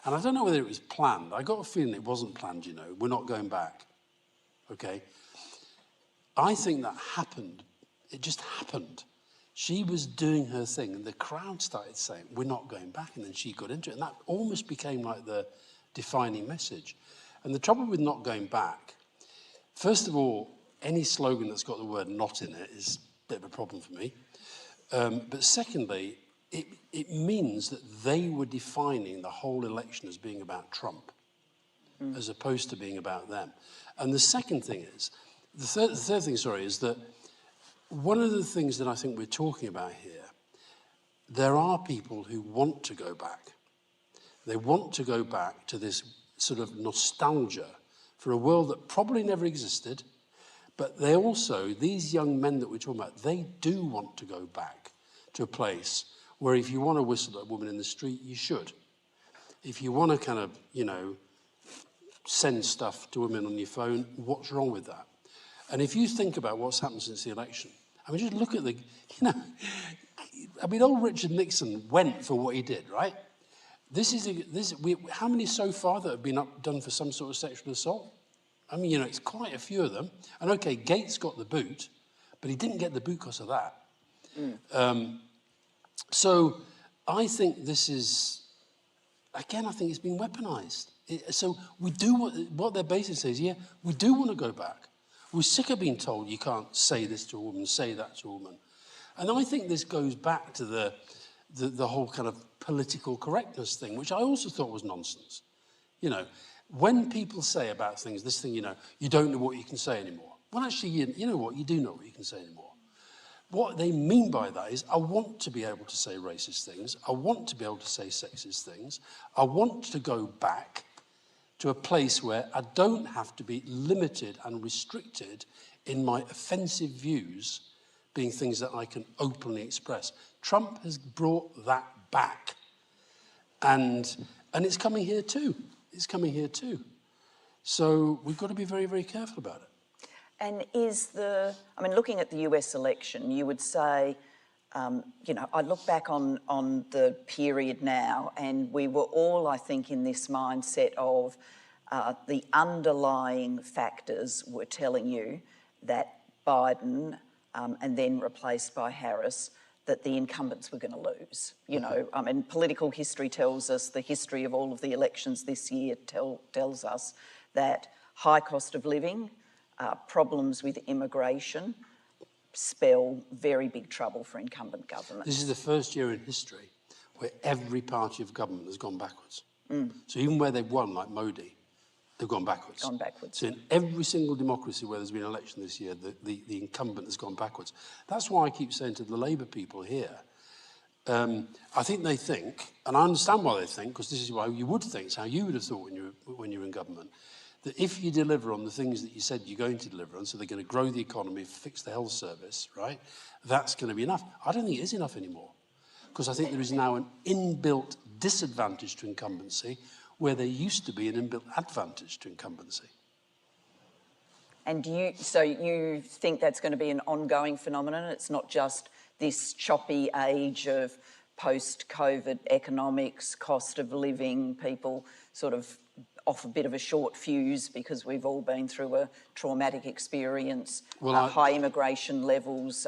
[SPEAKER 2] and I don't know whether it was planned. I got a feeling it wasn't planned, you know. We're not going back. Okay? I think that happened. It just happened. She was doing her thing and the crowd started saying, we're not going back. And then she got into it. And that almost became like the defining message. And the trouble with not going back, first of all, any slogan that's got the word "not" in it is a bit of a problem for me. But secondly, it means that they were defining the whole election as being about Trump, as opposed to being about them. And the second thing is, the third thing, is that one of the things that I think we're talking about here, there are people who want to go back. They want to go back to this sort of nostalgia for a world that probably never existed, but they also, these young men that we're talking about, they do want to go back to a place where if you want to whistle at a woman in the street, you should. If you want to kind of, you know, send stuff to women on your phone, what's wrong with that? And if you think about what's happened since the election, I mean, just look at old Richard Nixon went for what he did, right? How many so far that have been done for some sort of sexual assault? I mean, you know, it's quite a few of them. And okay, Gates got the boot, but he didn't get the boot because of that. So I think this is, again, I think it's been weaponized. So we do what their basis says, yeah, we do want to go back. We're sick of being told you can't say this to a woman, say that to a woman. And I think this goes back to the whole kind of political correctness thing, which I also thought was nonsense. You know, when people say about things, this thing, you know, you don't know what you can say anymore. Well, actually, you know what? You do know what you can say anymore. What they mean by that is, I want to be able to say racist things. I want to be able to say sexist things. I want to go back to a place where I don't have to be limited and restricted in my offensive views being things that I can openly express. Trump has brought that back. And it's coming here too. It's coming here too. So we've got to be very, very careful about it.
[SPEAKER 3] And looking at the US election, you would say, I look back on the period now, and we were all, I think, in this mindset of the underlying factors were telling you that Biden and then replaced by Harris, that the incumbents were going to lose. Political history tells us, the history of all of the elections this year tells us that high cost of living, problems with immigration spell very big trouble for incumbent government.
[SPEAKER 2] This is the first year in history where every party of government has gone backwards. So even where they've won, like Modi, they've gone backwards. So in every single democracy where there's been an election this year, the incumbent has gone backwards. That's why I keep saying to the Labour people here, I think they think, and I understand why they think, because this is why you would think, it's how you would have thought when you were in government, that if you deliver on the things that you said you're going to deliver on, so they're going to grow the economy, fix the health service, right, that's going to be enough. I don't think it is enough anymore, because I think there is now an inbuilt disadvantage to incumbency where there used to be an inbuilt advantage to incumbency.
[SPEAKER 3] And so you think that's going to be an ongoing phenomenon? It's not just this choppy age of post-COVID economics, cost of living, people sort of off a bit of a short fuse because we've all been through a traumatic experience, high immigration levels,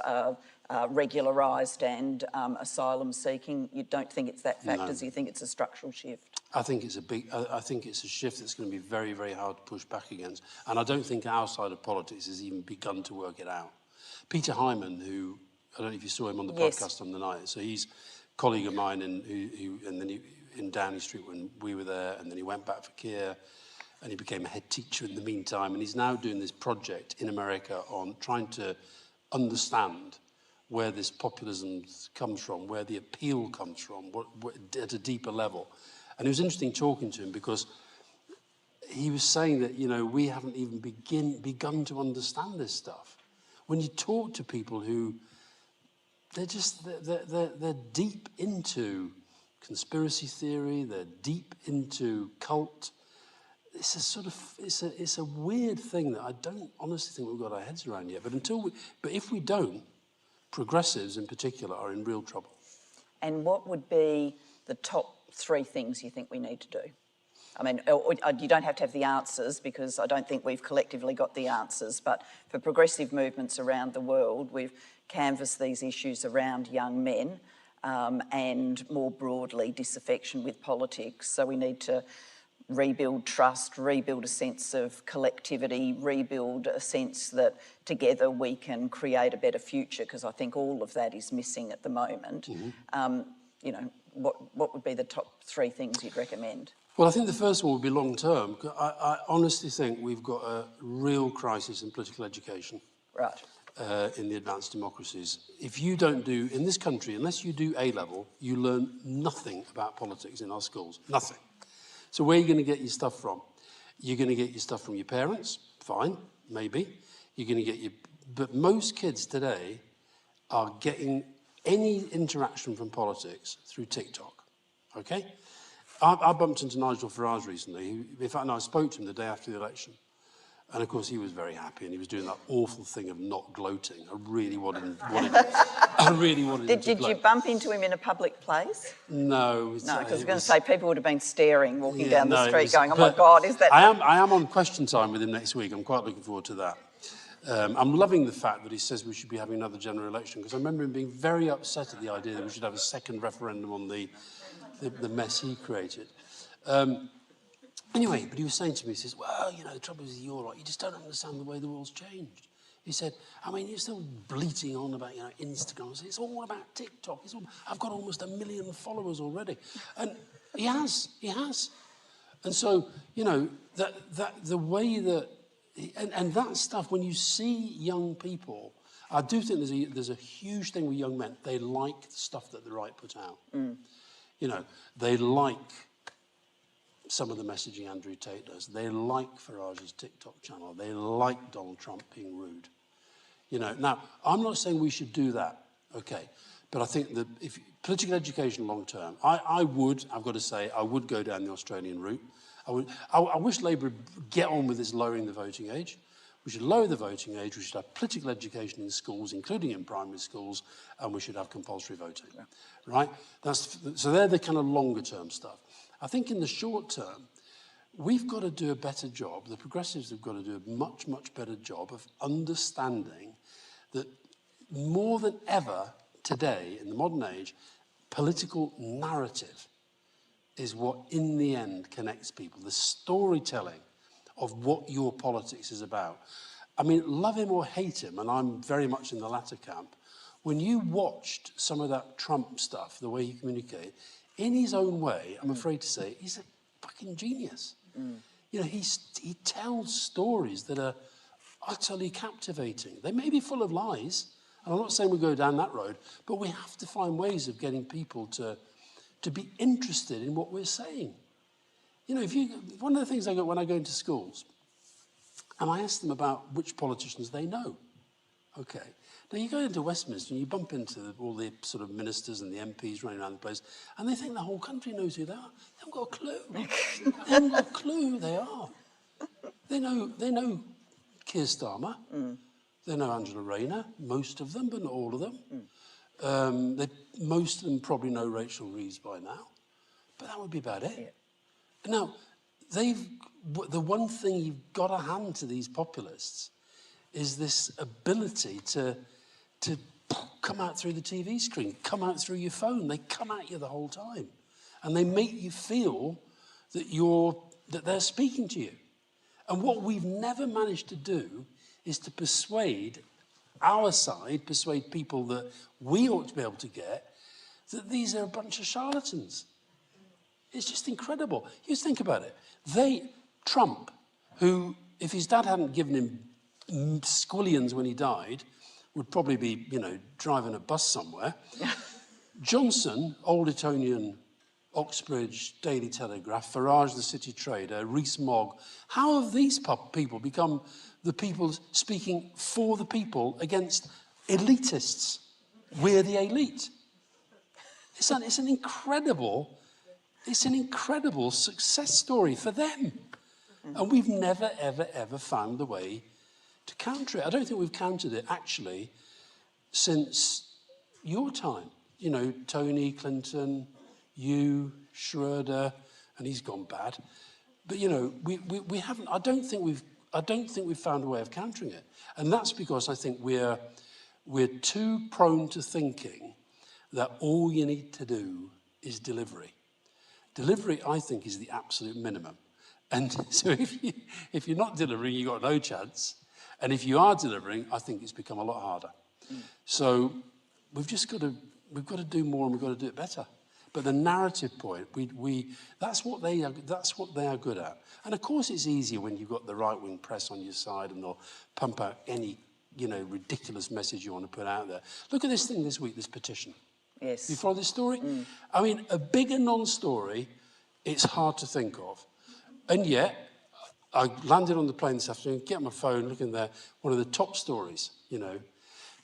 [SPEAKER 3] regularised and asylum seeking. You don't think it's that factors, you think it's a structural shift?
[SPEAKER 2] I think it's a shift that's going to be very, very hard to push back against. And I don't think our side of politics has even begun to work it out. Peter Hyman, who, I don't know if you saw him on the podcast on the night, so he's a colleague of mine in Downing Street when we were there, and then he went back for Keir, and he became a head teacher in the meantime, and he's now doing this project in America on trying to understand where this populism comes from, where the appeal comes from, at a deeper level. And it was interesting talking to him because he was saying that, we haven't even begun to understand this stuff. When you talk to people who, they're deep into conspiracy theory, they're deep into cult. It's a weird thing that I don't honestly think we've got our heads around yet. But if we don't, progressives in particular are in real trouble.
[SPEAKER 3] And what would be the top 3 things you think we need to do? I mean, you don't have to have the answers because I don't think we've collectively got the answers, but for progressive movements around the world, we've canvassed these issues around young men and more broadly disaffection with politics. So we need to rebuild trust, rebuild a sense of collectivity, rebuild a sense that together we can create a better future, because I think all of that is missing at the moment. What would be the top 3 things you'd recommend?
[SPEAKER 2] Well, I think the first one would be long term. I honestly think we've got a real crisis in political education.
[SPEAKER 3] Right.
[SPEAKER 2] In the advanced democracies. If you don't do, in this country, unless you do A-level, you learn nothing about politics in our schools. Nothing. So where are you going to get your stuff from? You're going to get your stuff from your parents. Fine, maybe. You're going to get but most kids today are getting any interaction from politics through TikTok, okay? I bumped into Nigel Farage recently. In fact, I spoke to him the day after the election. And of course, he was very happy, and he was doing that awful thing of not gloating. I really wanted him to
[SPEAKER 3] Did you bump into him in a public place?
[SPEAKER 2] No.
[SPEAKER 3] No, because I was going to say people would have been staring, walking down the street, going, "Oh my God, is that?"
[SPEAKER 2] I am on Question Time with him next week. I'm quite looking forward to that. I'm loving the fact that he says we should be having another general election, because I remember him being very upset at the idea that we should have a second referendum on the mess he created. Anyway, but he was saying to me, he says, well, the trouble is you're right, you just don't understand the way the world's changed. He said, you're still bleating on about, Instagram. I said, it's all about TikTok. I've got almost 1 million followers already. And he has. And so, that the way that, and that stuff, when you see young people, I do think there's a huge thing with young men. They like the stuff that the right put out. They like some of the messaging Andrew Tate does. They like Farage's TikTok channel. They like Donald Trump being rude. You know, now, I'm not saying we should do that, okay? But I think that if political education long term, I've got to say, I would go down the Australian route. I wish Labour would get on with this lowering the voting age. We should lower the voting age. We should have political education in schools, including in primary schools, and we should have compulsory voting, right? So they're the kind of longer term stuff. I think in the short term, we've got to do a better job. The progressives have got to do a much, much better job of understanding that more than ever today, in the modern age, political narrative is what, in the end, connects people. The storytelling of what your politics is about. I mean, love him or hate him, and I'm very much in the latter camp, when you watched some of that Trump stuff, the way he communicated, in his own way, I'm afraid to say, he's a fucking genius. You know, he tells stories that are utterly captivating. They may be full of lies, and I'm not saying we go down that road, but we have to find ways of getting people to be interested in what we're saying. You know, one of the things I go when I go into schools, and I ask them about which politicians they know. Okay. Now you go into Westminster and you bump into all the sort of ministers and the MPs running around the place, and they think the whole country knows who they are. They haven't got a clue. They haven't got a clue who they are. They know Keir Starmer. They know Angela Rayner, most of them, but not all of them. Most of them probably know Rachel Reeves by now, but that would be about it. Yeah. Now, the one thing you've got to hand to these populists is this ability to come out through the TV screen, come out through your phone. They come at you the whole time, and they make you feel that they're speaking to you. And what we've never managed to do is to persuade our side, persuade people that we ought to be able to get, that these are a bunch of charlatans. It's just incredible. You just think about it. Trump, who, if his dad hadn't given him squillions when he died, would probably be, you know, driving a bus somewhere. Johnson, Old Etonian, Oxbridge, Daily Telegraph, Farage, the City Trader, Rees-Mogg. How have these people become the people speaking for the people against elitists? We're the elite. It's an incredible success story for them. And we've never, ever, ever found the way to counter it. I don't think we've countered it, actually, since your time. You know, Tony, Clinton, you, Schroeder, and he's gone bad. But, you know, we haven't, I don't think we've found a way of countering it. And that's because I think we're too prone to thinking that all you need to do is delivery. Delivery, I think, is the absolute minimum. And so if you're not delivering, you've got no chance. And if you are delivering, I think it's become a lot harder. So we've got to do more, and we've got to do it better. But the narrative point, that's what they are good at. And of course it's easier when you've got the right-wing press on your side, and they'll pump out any, you know, ridiculous message you want to put out there. Look at this thing this week, this petition.
[SPEAKER 3] Yes.
[SPEAKER 2] You follow this story? I mean, a bigger non-story, it's hard to think of. And yet, I landed on the plane this afternoon, get my phone, look in there, one of the top stories, you know,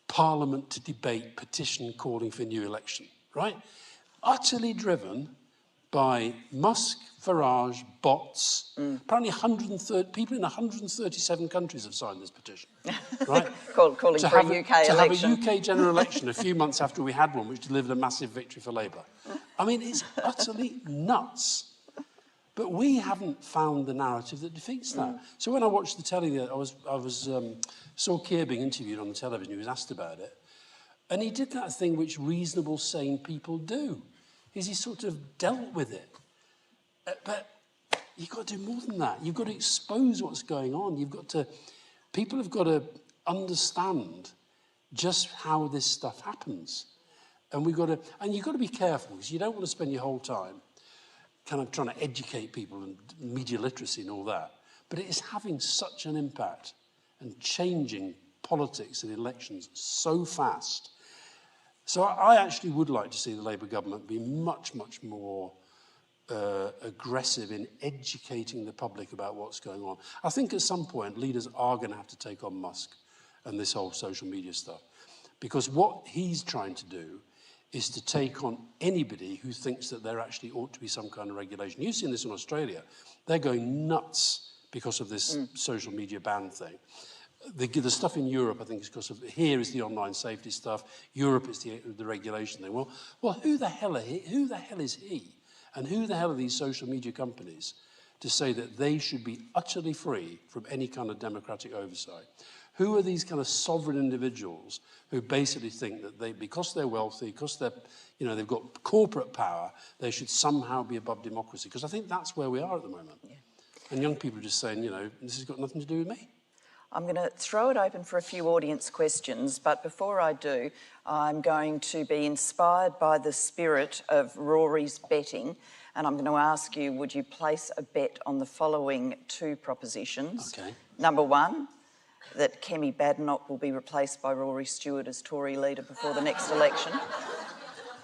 [SPEAKER 2] Parliament to debate petition calling for new election, right? Utterly driven by Musk, Farage, bots. Apparently 130 people in 137 countries have signed this petition, right?
[SPEAKER 3] calling for a UK election.
[SPEAKER 2] To have a UK general election a few months after we had one, which delivered a massive victory for Labour. I mean, it's utterly nuts. But we haven't found the narrative that defeats that. So when I watched the telly, saw Keir being interviewed on the television. He was asked about it, and he did that thing which reasonable, sane people do, is he sort of dealt with it. But you've got to do more than that. You've got to expose what's going on. People have got to understand just how this stuff happens, and you've got to be careful, because you don't want to spend your whole time kind of trying to educate people and media literacy and all that. But it is having such an impact and changing politics and elections so fast. So I actually would like to see the Labour government be much, much more aggressive in educating the public about what's going on. I think at some point leaders are going to have to take on Musk and this whole social media stuff, because what he's trying to do is to take on anybody who thinks that there actually ought to be some kind of regulation. You've seen this in Australia. They're going nuts because of this social media ban thing. The stuff in Europe, I think, is because of, here is the online safety stuff. Europe is the regulation thing. Well, who the hell is he? And who the hell are these social media companies to say that they should be utterly free from any kind of democratic oversight? Who are these kind of sovereign individuals who basically think that they, because they're wealthy, because they're, you know, they've got corporate power, they should somehow be above democracy? Because I think that's where we are at the moment. Yeah. And young people are just saying, you know, this has got nothing to do with me.
[SPEAKER 3] I'm going to throw it open for a few audience questions, but before I do, I'm going to be inspired by the spirit of Rory's betting, and I'm going to ask you, would you place a bet on the following two propositions?
[SPEAKER 2] Okay.
[SPEAKER 3] Number one, that Kemi Badenoch will be replaced by Rory Stewart as Tory leader before the next election.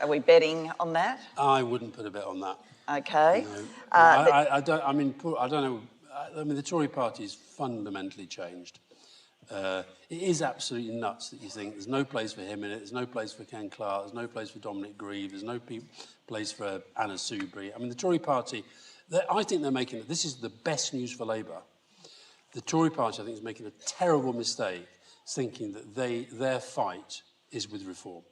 [SPEAKER 3] Are we betting on that?
[SPEAKER 2] I wouldn't put a bet on that.
[SPEAKER 3] Okay.
[SPEAKER 2] No. I don't know. I mean, the Tory party's fundamentally changed. It is absolutely nuts that you think there's no place for him in it, there's no place for Ken Clarke, there's no place for Dominic Grieve, there's no place for Anna Soubry. I mean, the Tory party, I think they're making, this is the best news for Labour. The Tory party, I think, is making a terrible mistake thinking that their fight is with reform,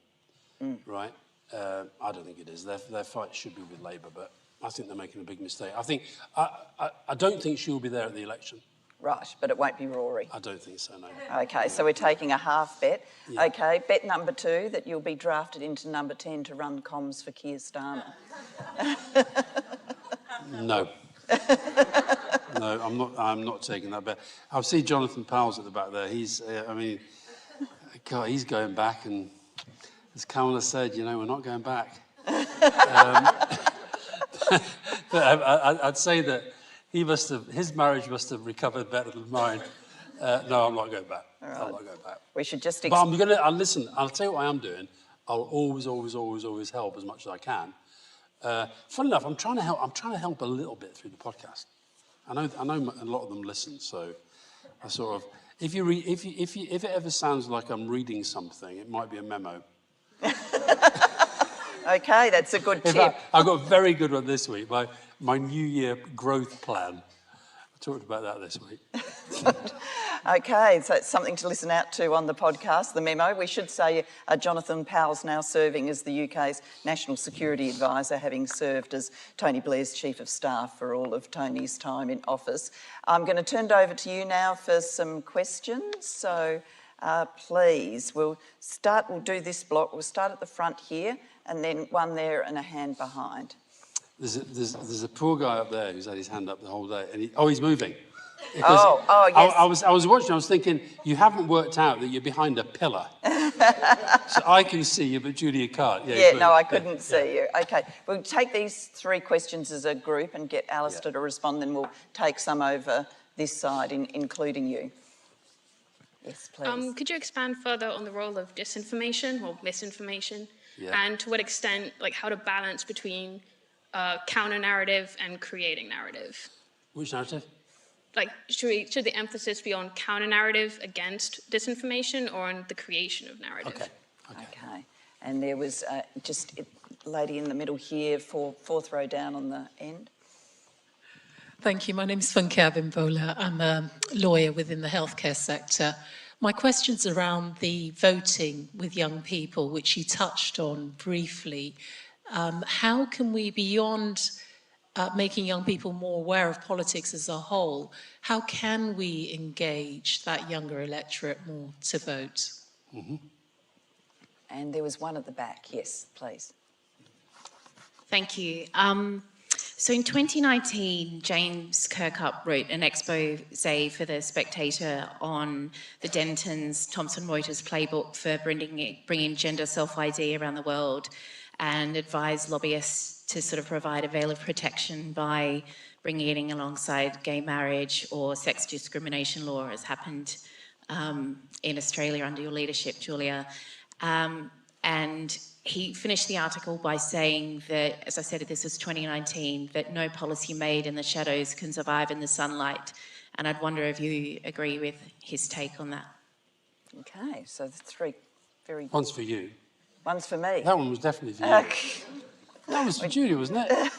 [SPEAKER 2] right? I don't think it is. Their fight should be with Labour, but I think they're making a big mistake. I don't think she'll be there at the election.
[SPEAKER 3] Right, but it won't be Rory.
[SPEAKER 2] I don't think so, no.
[SPEAKER 3] Okay, so we're taking a half bet.
[SPEAKER 2] Yeah.
[SPEAKER 3] Okay, bet number two, that you'll be drafted into number 10 to run comms for Keir Starmer.
[SPEAKER 2] No. No, I'm not taking that bet. I see Jonathan Powell's at the back there. He's, I mean, God, he's going back, and as Kamala said, you know, we're not going back. But I'd say that his marriage must have recovered better than mine. No, I'm not going back. Right. I'm not going back.
[SPEAKER 3] We should just...
[SPEAKER 2] But listen, I'll tell you what I am doing. I'll always help as much as I can. Funny enough, I'm trying to help a little bit through the podcast. I know a lot of them listen, so I sort of, if it ever sounds like I'm reading something, it might be a memo.
[SPEAKER 3] Okay, that's a good tip.
[SPEAKER 2] I got a very good one this week. My New Year growth plan. I talked about that this week.
[SPEAKER 3] Okay, so it's something to listen out to on the podcast, the memo. We should say Jonathan Powell's now serving as the UK's National Security Advisor, having served as Tony Blair's Chief of Staff for all of Tony's time in office. I'm going to turn it over to you now for some questions. So please, we'll do this block. We'll start at the front here, and then one there and a hand behind.
[SPEAKER 2] There's a poor guy up there who's had his hand up the whole day, and he's moving.
[SPEAKER 3] Because yes.
[SPEAKER 2] I was watching, I was thinking, you haven't worked out that you're behind a pillar. So I can see you, but Julia can't.
[SPEAKER 3] Yeah, no, I couldn't see you. Okay, we'll take these three questions as a group and get Alastair to respond, then we'll take some over this side, including you. Yes, please.
[SPEAKER 4] Could you expand further on the role of disinformation or misinformation, and to what extent, like how to balance between counter-narrative and creating narrative?
[SPEAKER 2] Which narrative?
[SPEAKER 3] Like, should the emphasis be on counter-narrative against disinformation or on the creation of narrative? Okay. And there was just a lady in the middle here, fourth row down on the end.
[SPEAKER 5] Thank you. My name is Funke Abimbola. I'm a lawyer within the healthcare sector. My question's around the voting with young people, which you touched on briefly. How can we, beyond making young people more aware of politics as a whole, how can we engage that younger electorate more to vote?
[SPEAKER 3] Mm-hmm. And there was one at the back. Yes, please.
[SPEAKER 6] Thank you. So in 2019, James Kirkup wrote an expose for The Spectator on the Dentons Thomson Reuters playbook for bringing gender self-ID around the world, and advised lobbyists to sort of provide a veil of protection by bringing it in alongside gay marriage or sex discrimination law, as happened in Australia under your leadership, Julia. And And he finished the article by saying that, as I said, this was 2019, that no policy made in the shadows can survive in the sunlight. And I'd wonder if you agree with his take on that.
[SPEAKER 3] Okay, so the three very...
[SPEAKER 2] One's for you.
[SPEAKER 3] One's for me.
[SPEAKER 2] That one was definitely for you. That was for Julie, wasn't it?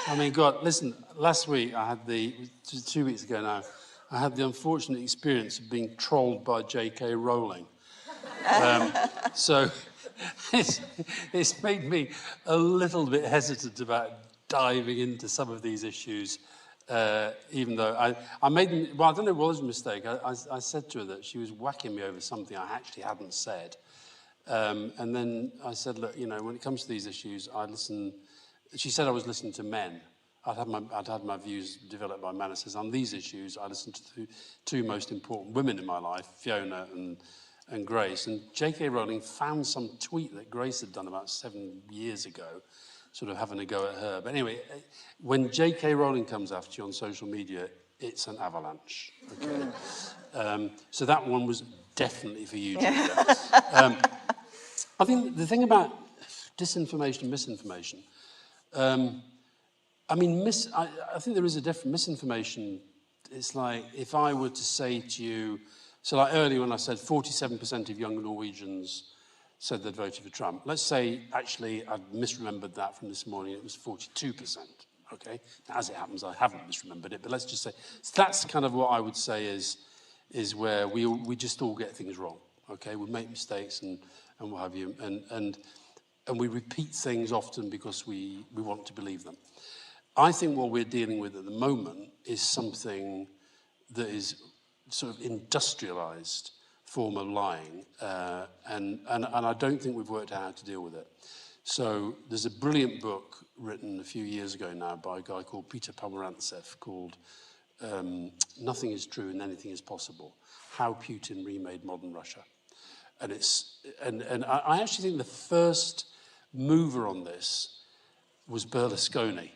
[SPEAKER 2] I mean, God, listen, last week I had 2 weeks ago now, I had the unfortunate experience of being trolled by J.K. Rowling. So it's made me a little bit hesitant about diving into some of these issues, even though I made them, well, I don't know, it was a mistake. I said to her that she was whacking me over something I actually hadn't said. And then I said, look, you know, when it comes to these issues, I listen. She said I was listening to men. I'd had my views developed by men. I says, on these issues, I listened to the two most important women in my life, Fiona and Grace. And J.K. Rowling found some tweet that Grace had done about 7 years ago, sort of having a go at her. But anyway, when J.K. Rowling comes after you on social media, it's an avalanche. Okay. So that one was definitely for you, Julia. I think the thing about disinformation and misinformation, I mean, I think there is a different misinformation. It's like if I were to say to you, so like earlier when I said 47% of young Norwegians said they'd voted for Trump. Let's say, actually, I'd misremembered that from this morning. It was 42%, okay? Now, as it happens, I haven't misremembered it, but let's just say, so that's kind of what I would say is where we just all get things wrong, okay? We make mistakes and what have you, and we repeat things often because we want to believe them. I think what we're dealing with at the moment is something that is sort of industrialized form of lying, and I don't think we've worked out how to deal with it. So there's a brilliant book written a few years ago now by a guy called Peter Pomerantsev called Nothing is True and Anything is Possible, How Putin Remade Modern Russia. And I actually think the first mover on this was Berlusconi,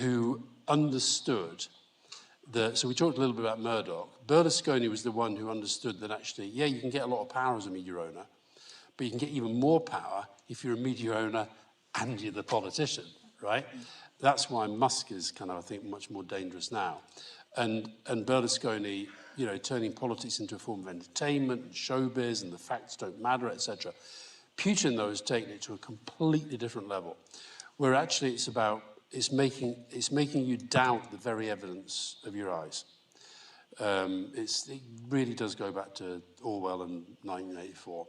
[SPEAKER 2] who understood that, so we talked a little bit about Murdoch. Berlusconi was the one who understood that actually, yeah, you can get a lot of power as a media owner, but you can get even more power if you're a media owner and you're the politician, right? That's why Musk is kind of, I think, much more dangerous now. And Berlusconi, you know, turning politics into a form of entertainment and showbiz and the facts don't matter, etc. Putin, though, has taken it to a completely different level, where actually it's making you doubt the very evidence of your eyes. It really does go back to Orwell and 1984.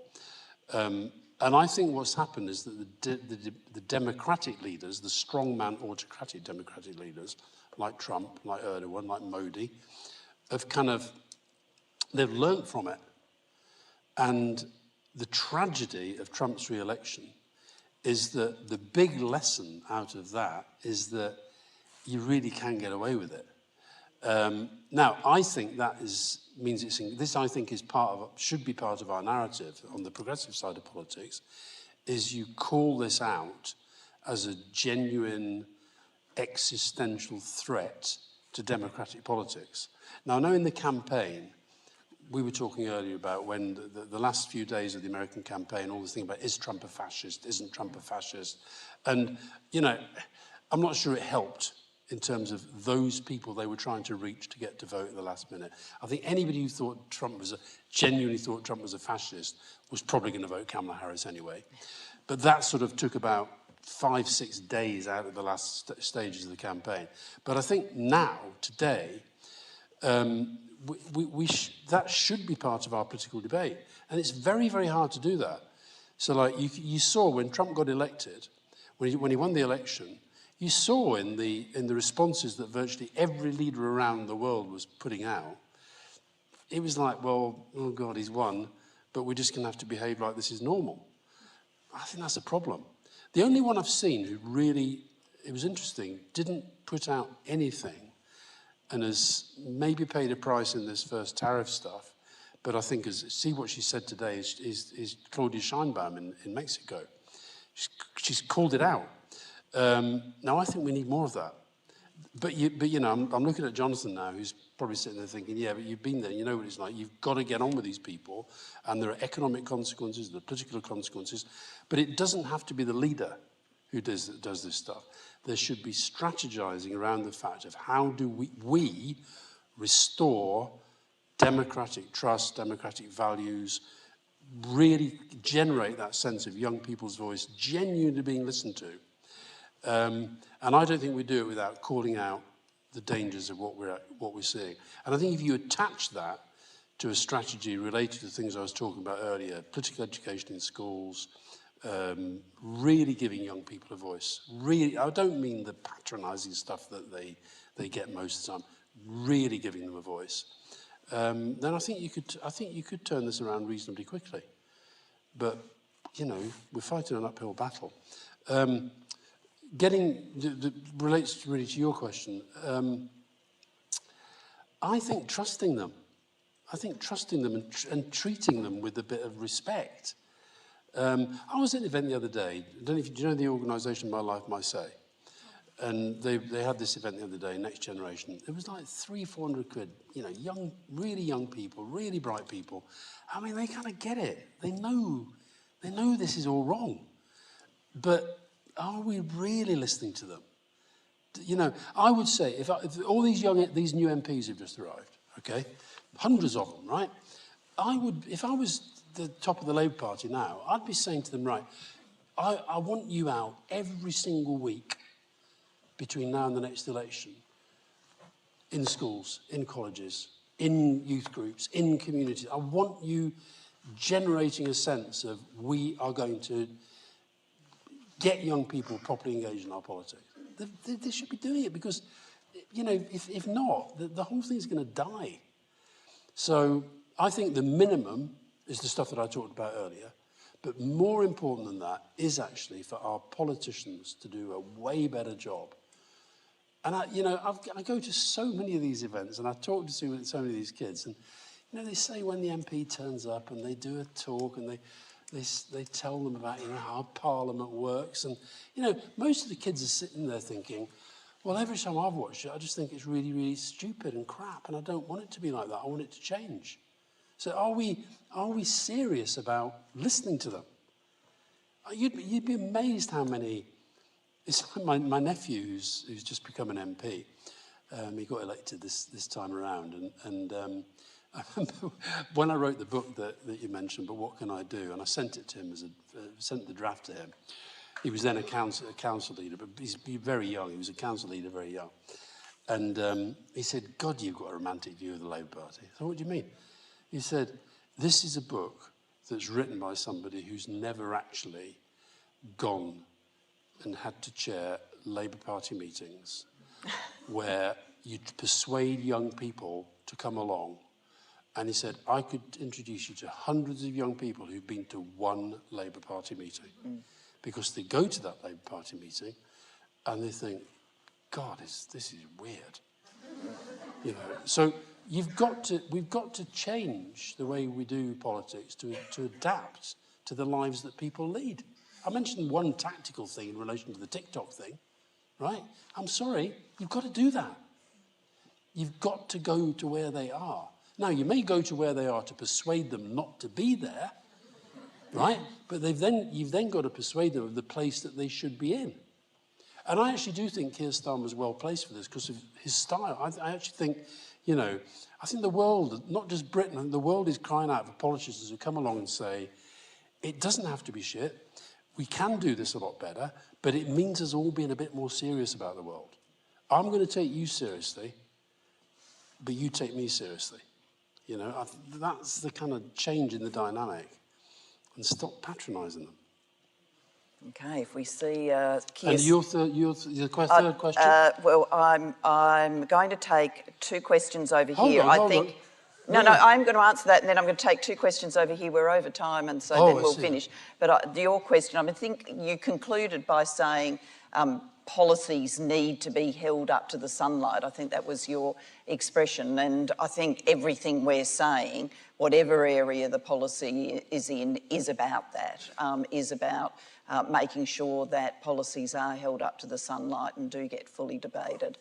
[SPEAKER 2] And I think what's happened is that the democratic leaders, the strongman autocratic democratic leaders, like Trump, like Erdogan, like Modi, they've learnt from it. And the tragedy of Trump's re-election is that the big lesson out of that is that you really can get away with it. Now, I think that means this I think is should be part of our narrative on the progressive side of politics, is you call this out as a genuine existential threat to democratic politics. Now, I know in the campaign, we were talking earlier about when the last few days of the American campaign, all this thing about, is Trump a fascist, isn't Trump a fascist? And, you know, I'm not sure it helped in terms of those people they were trying to reach to get to vote at the last minute. I think anybody who genuinely thought Trump was a fascist was probably going to vote Kamala Harris anyway. But that sort of took about 5-6 days out of the last stages of the campaign. But I think now, today, that should be part of our political debate. And it's very, very hard to do that. So like you saw when Trump got elected, when he won the election, you saw in the responses that virtually every leader around the world was putting out, it was like, well, oh God, he's won, but we're just going to have to behave like this is normal. I think that's a problem. The only one I've seen who really, it was interesting, didn't put out anything and has maybe paid a price in this first tariff stuff, but I think see what she said today is Claudia Sheinbaum in Mexico. She's called it out. Now, I think we need more of that. But you know, I'm looking at Jonathan now, who's probably sitting there thinking, yeah, but you've been there, you know what it's like. You've got to get on with these people, and there are economic consequences, there are political consequences, but it doesn't have to be the leader who does this stuff. There should be strategizing around the fact of how do we restore democratic trust, democratic values, really generate that sense of young people's voice genuinely being listened to. And I don't think we do it without calling out the dangers of what we're seeing. And I think if you attach that to a strategy related to things I was talking about earlier, political education in schools, really giving young people a voice. Really, I don't mean the patronising stuff that they get most of the time. Really giving them a voice. Then I think you could turn this around reasonably quickly. But you know, we're fighting an uphill battle. Relates really to your question. I think trusting them. I think trusting them and treating them with a bit of respect. I was at an event the other day. I don't know if you know the organisation My Life, My Say. And they had this event the other day, Next Generation. It was like 300-400 quid, you know, really young people, really bright people. I mean, they kind of get it. They know this is all wrong. But are we really listening to them? You know, I would say, if all these new MPs have just arrived, okay, hundreds of them, right? If I was the top of the Labour Party now, I'd be saying to them, right, I want you out every single week between now and the next election, in schools, in colleges, in youth groups, in communities. I want you generating a sense of we are going to get young people properly engaged in our politics. They should be doing it because, you know, if not, the whole thing's going to die. So I think the minimum is the stuff that I talked about earlier, but more important than that is actually for our politicians to do a way better job. And I go to so many of these events and I talk to so many of these kids, and you know, they say when the MP turns up and they do a talk and they tell them about, you know, how Parliament works, and you know, most of the kids are sitting there thinking, well, every time I've watched it, I just think it's really, really stupid and crap, and I don't want it to be like that. I want it to change. So are we serious about listening to them? You'd be amazed how many. It's my nephew who's just become an MP. He got elected this time around, and I remember when I wrote the book that you mentioned, But What Can I Do? And I sent it to him sent the draft to him. He was then a council leader, but he's very young. He was a council leader very young. And he said, God, you've got a romantic view of the Labour Party. I thought, what do you mean? He said, this is a book that's written by somebody who's never actually gone and had to chair Labour Party meetings where you'd persuade young people to come along. And he said, I could introduce you to hundreds of young people who've been to one Labour Party meeting. Because they go to that Labour Party meeting and they think, God, this is weird. You know, so we've got to change the way we do politics to adapt to the lives that people lead. I mentioned one tactical thing in relation to the TikTok thing, right? I'm sorry, you've got to do that. You've got to go to where they are. Now, you may go to where they are to persuade them not to be there, right? But you've then got to persuade them of the place that they should be in. And I actually do think Keir Starmer was well placed for this because of his style. I actually think, you know, I think the world, not just Britain, the world is crying out for politicians who come along and say, it doesn't have to be shit. We can do this a lot better, but it means us all being a bit more serious about the world. I'm going to take you seriously, but you take me seriously. You know, that's the kind of change in the dynamic. And stop patronising them.
[SPEAKER 3] Okay, if we see Keir...
[SPEAKER 2] And your third question?
[SPEAKER 3] Well, I'm going to take two questions over here.
[SPEAKER 2] Hold on.
[SPEAKER 3] No, I'm going to answer that, and then I'm going to take two questions over here. We're over time, and so then we'll finish. But your question, I think you concluded by saying policies need to be held up to the sunlight. I think that was your expression, and I think everything we're saying whatever area the policy is in, is about that, is about making sure that policies are held up to the sunlight and do get fully debated.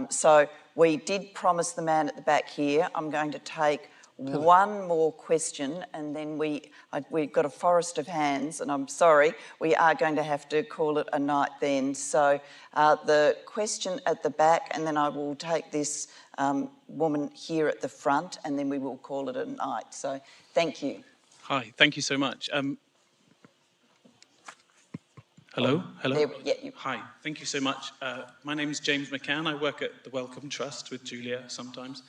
[SPEAKER 3] So we did promise the man at the back here. I'm going to take one more question, and then we've got a forest of hands, and I'm sorry, we are going to have to call it a night then. So the question at the back, and then I will take this woman here at the front, and then we will call it a night. So thank you.
[SPEAKER 7] Hi, thank you so much. Hello? Hi, thank you so much. My name is James McCann. I work at the Wellcome Trust with Julia sometimes.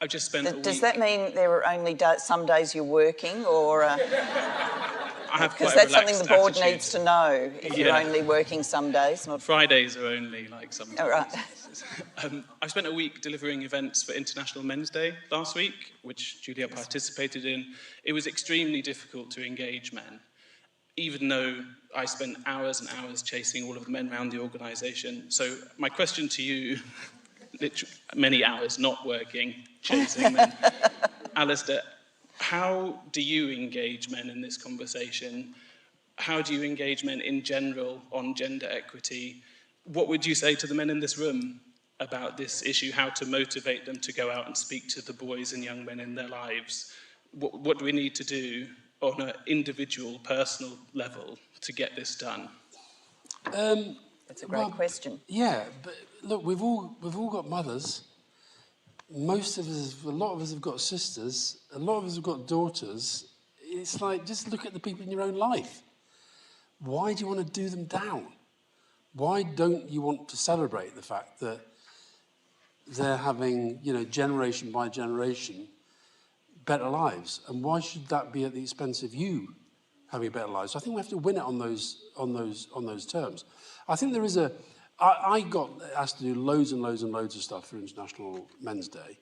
[SPEAKER 7] I've just spent a week...
[SPEAKER 3] Does that mean there are only some days you're working, or...
[SPEAKER 7] I have
[SPEAKER 3] because
[SPEAKER 7] quite a
[SPEAKER 3] that's something the board
[SPEAKER 7] attitude.
[SPEAKER 3] needs to know, if you're only working some days. Not...
[SPEAKER 7] Fridays are only like some days.
[SPEAKER 3] Oh, right.
[SPEAKER 7] I spent a week delivering events for International Men's Day last week, which Julia participated in. It was extremely difficult to engage men, even though I spent hours and hours chasing all of the men around the organisation. So my question to you, literally many hours not working, chasing men. Alastair, how do you engage men in this conversation? How do you engage men in general on gender equity? What would you say to the men in this room about this issue, how to motivate them to go out and speak to the boys and young men in their lives? What do we need to do on an individual, personal level to get this done?
[SPEAKER 3] That's a great question.
[SPEAKER 2] Yeah, but look, we've all got mothers. Most of us, a lot of us have got sisters. A lot of us have got daughters. It's like, just look at the people in your own life. Why do you want to do them down? Why don't you want to celebrate the fact that they're having, generation by generation, better lives? And why should that be at the expense of you having better lives? So I think we have to win it on those terms. I think there is I got asked to do loads and loads and loads of stuff for International Men's Day.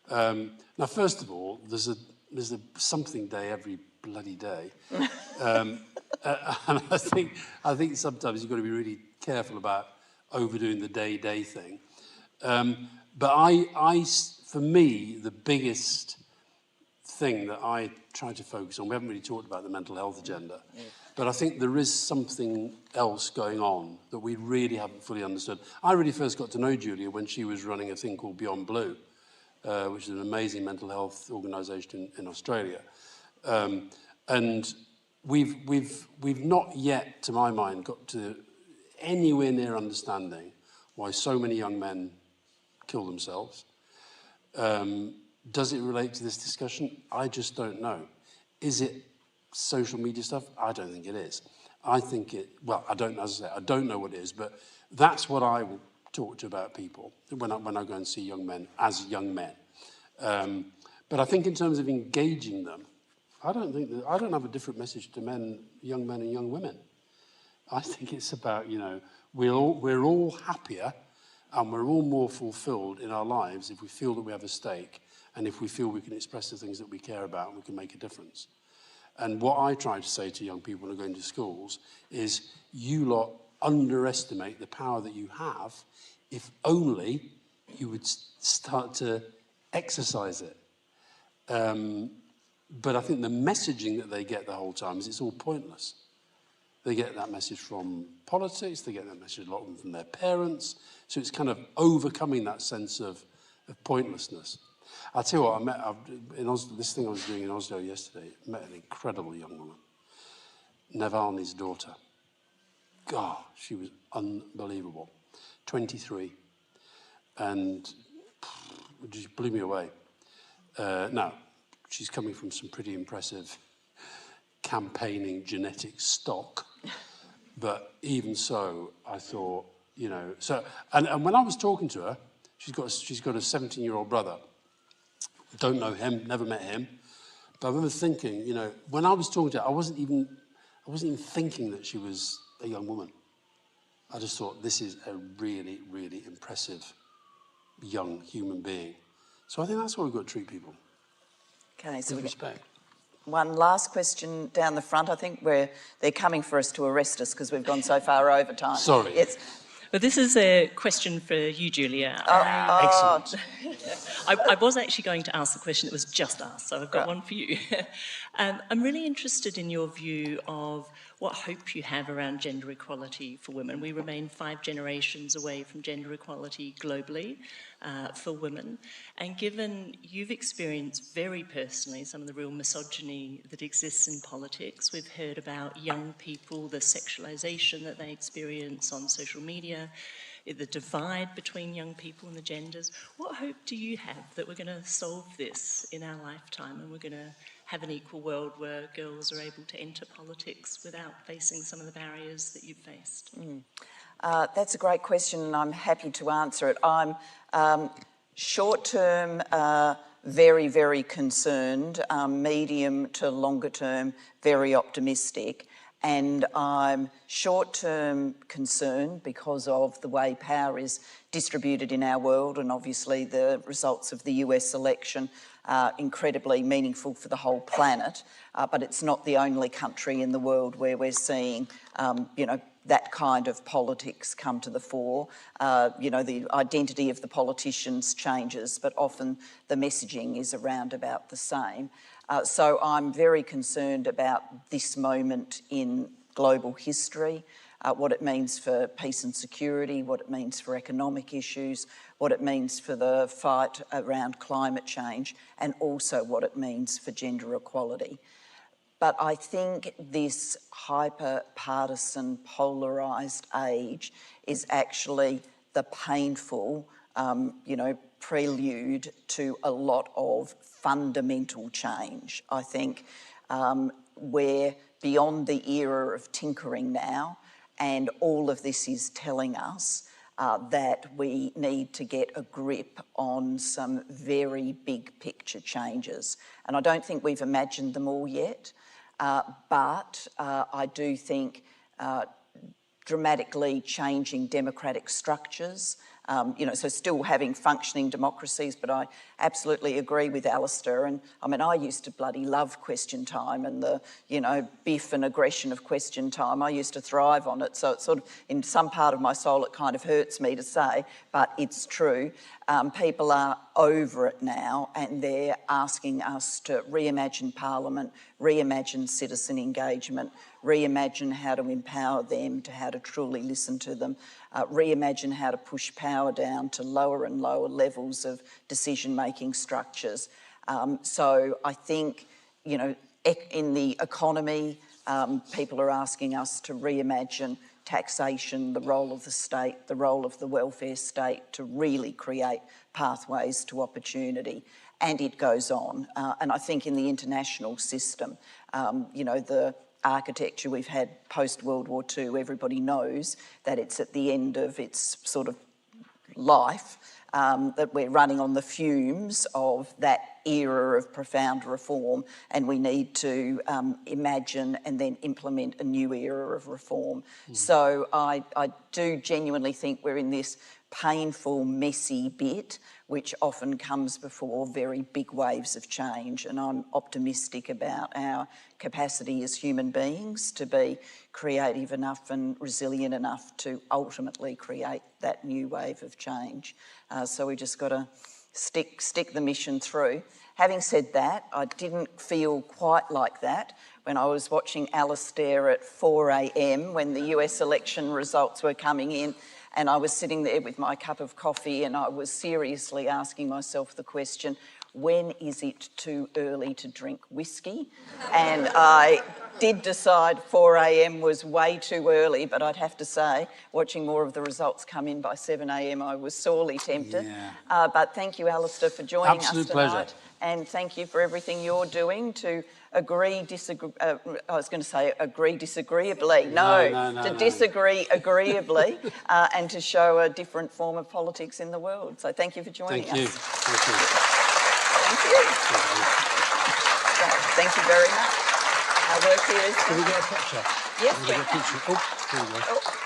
[SPEAKER 2] Now, first of all, there's a something day every bloody day, and I think sometimes you've got to be really careful about overdoing the day thing. But for me, the biggest thing that I try to focus on, we haven't really talked about the mental health agenda, but I think there is something else going on that we really haven't fully understood. I really first got to know Julia when she was running a thing called Beyond Blue, which is an amazing mental health organisation in Australia. And we've not yet, to my mind, got to anywhere near understanding why so many young men kill themselves. Does it relate to this discussion? I just don't know. Is it social media stuff? I don't think it is. I think I don't know, as I say, I don't know what it is, but that's what I will talk to about people when I go and see young men as young men. But I think in terms of engaging them, I don't have a different message to young men and young women. I think it's about, we're all happier and we're all more fulfilled in our lives if we feel that we have a stake and if we feel we can express the things that we care about and we can make a difference. And what I try to say to young people who are going to schools is, you lot underestimate the power that you have if only you would start to exercise it. But I think the messaging that they get the whole time is it's all pointless. They get that message from politics, they get that message a lot of them from their parents, so it's kind of overcoming that sense of pointlessness. I'll tell you what, I met in Oslo, this thing I was doing in Oslo yesterday, I met an incredible young woman, Navalny's daughter. God, she was unbelievable. 23, and it just blew me away. Now, she's coming from some pretty impressive campaigning genetic stock, but even so, I thought, so, and when I was talking to her, she's got a 17-year-old brother. Don't know him, never met him, but I remember thinking, when I was talking to her, I wasn't even thinking that she was a young woman. I just thought, this is a really, really impressive young human being. So I think that's how we've got to treat people.
[SPEAKER 3] Okay, so
[SPEAKER 2] with respect.
[SPEAKER 3] One last question down the front. I think they're coming for us to arrest us because we've gone so far over time.
[SPEAKER 2] Sorry.
[SPEAKER 3] Yes.
[SPEAKER 8] Well, this is a question for you, Julia.
[SPEAKER 2] Excellent.
[SPEAKER 8] I was actually going to ask the question that was just asked, so I've got one for you. I'm really interested in your view of what hope you have around gender equality for women. We remain 5 generations away from gender equality globally for women. And given you've experienced very personally some of the real misogyny that exists in politics, we've heard about young people, the sexualization that they experience on social media, the divide between young people and the genders. What hope do you have that we're going to solve this in our lifetime and we're going to have an equal world where girls are able to enter politics without facing some of the barriers that you've faced?
[SPEAKER 3] That's a great question, and I'm happy to answer it. I'm short-term very, very concerned, medium to longer term very optimistic, and I'm short-term concerned because of the way power is distributed in our world, and obviously the results of the US election are incredibly meaningful for the whole planet, but it's not the only country in the world where we're seeing, that kind of politics come to the fore. The identity of the politicians changes, but often the messaging is around about the same. So I'm very concerned about this moment in global history, what it means for peace and security, what it means for economic issues, what it means for the fight around climate change, and also what it means for gender equality. But I think this hyper-partisan, polarised age is actually the painful, prelude to a lot of fundamental change. I think we're beyond the era of tinkering now, and all of this is telling us that we need to get a grip on some very big picture changes. And I don't think we've imagined them all yet, but I do think dramatically changing democratic structures, so still having functioning democracies, but I absolutely agree with Alastair. And I mean, I used to bloody love Question Time and the, biff and aggression of Question Time. I used to thrive on it. So it's sort of, in some part of my soul, it kind of hurts me to say, but it's true. People are over it now, and they're asking us to reimagine Parliament, reimagine citizen engagement, reimagine how to empower them, to how to truly listen to them, reimagine how to push power down to lower and lower levels of decision-making structures. So I think, in the economy, people are asking us to reimagine taxation, the role of the state, the role of the welfare state to really create pathways to opportunity. And it goes on. And I think in the international system, the architecture we've had post-World War II, everybody knows that it's at the end of its sort of life, that we're running on the fumes of that era of profound reform, and we need to imagine and then implement a new era of reform. So I do genuinely think we're in this painful, messy bit, which often comes before very big waves of change. And I'm optimistic about our capacity as human beings to be creative enough and resilient enough to ultimately create that new wave of change. So we just got to stick the mission through. Having said that, I didn't feel quite like that when I was watching Alastair at 4 a.m. when the US election results were coming in, and I was sitting there with my cup of coffee and I was seriously asking myself the question, when is it too early to drink whiskey? And I did decide 4 a.m. was way too early, but I'd have to say, watching more of the results come in by 7 a.m, I was sorely tempted. Yeah. But thank you, Alastair, for joining us tonight.
[SPEAKER 2] Pleasure.
[SPEAKER 3] And thank you for everything you're doing to agree disagreeably. To disagree agreeably and to show a different form of politics in the world. So thank you for joining us.
[SPEAKER 2] Thank you.
[SPEAKER 3] Thank you. Thank you very much. Our work here is...
[SPEAKER 2] Can we get a picture?
[SPEAKER 3] Yes,
[SPEAKER 2] we can. Oh, here we go.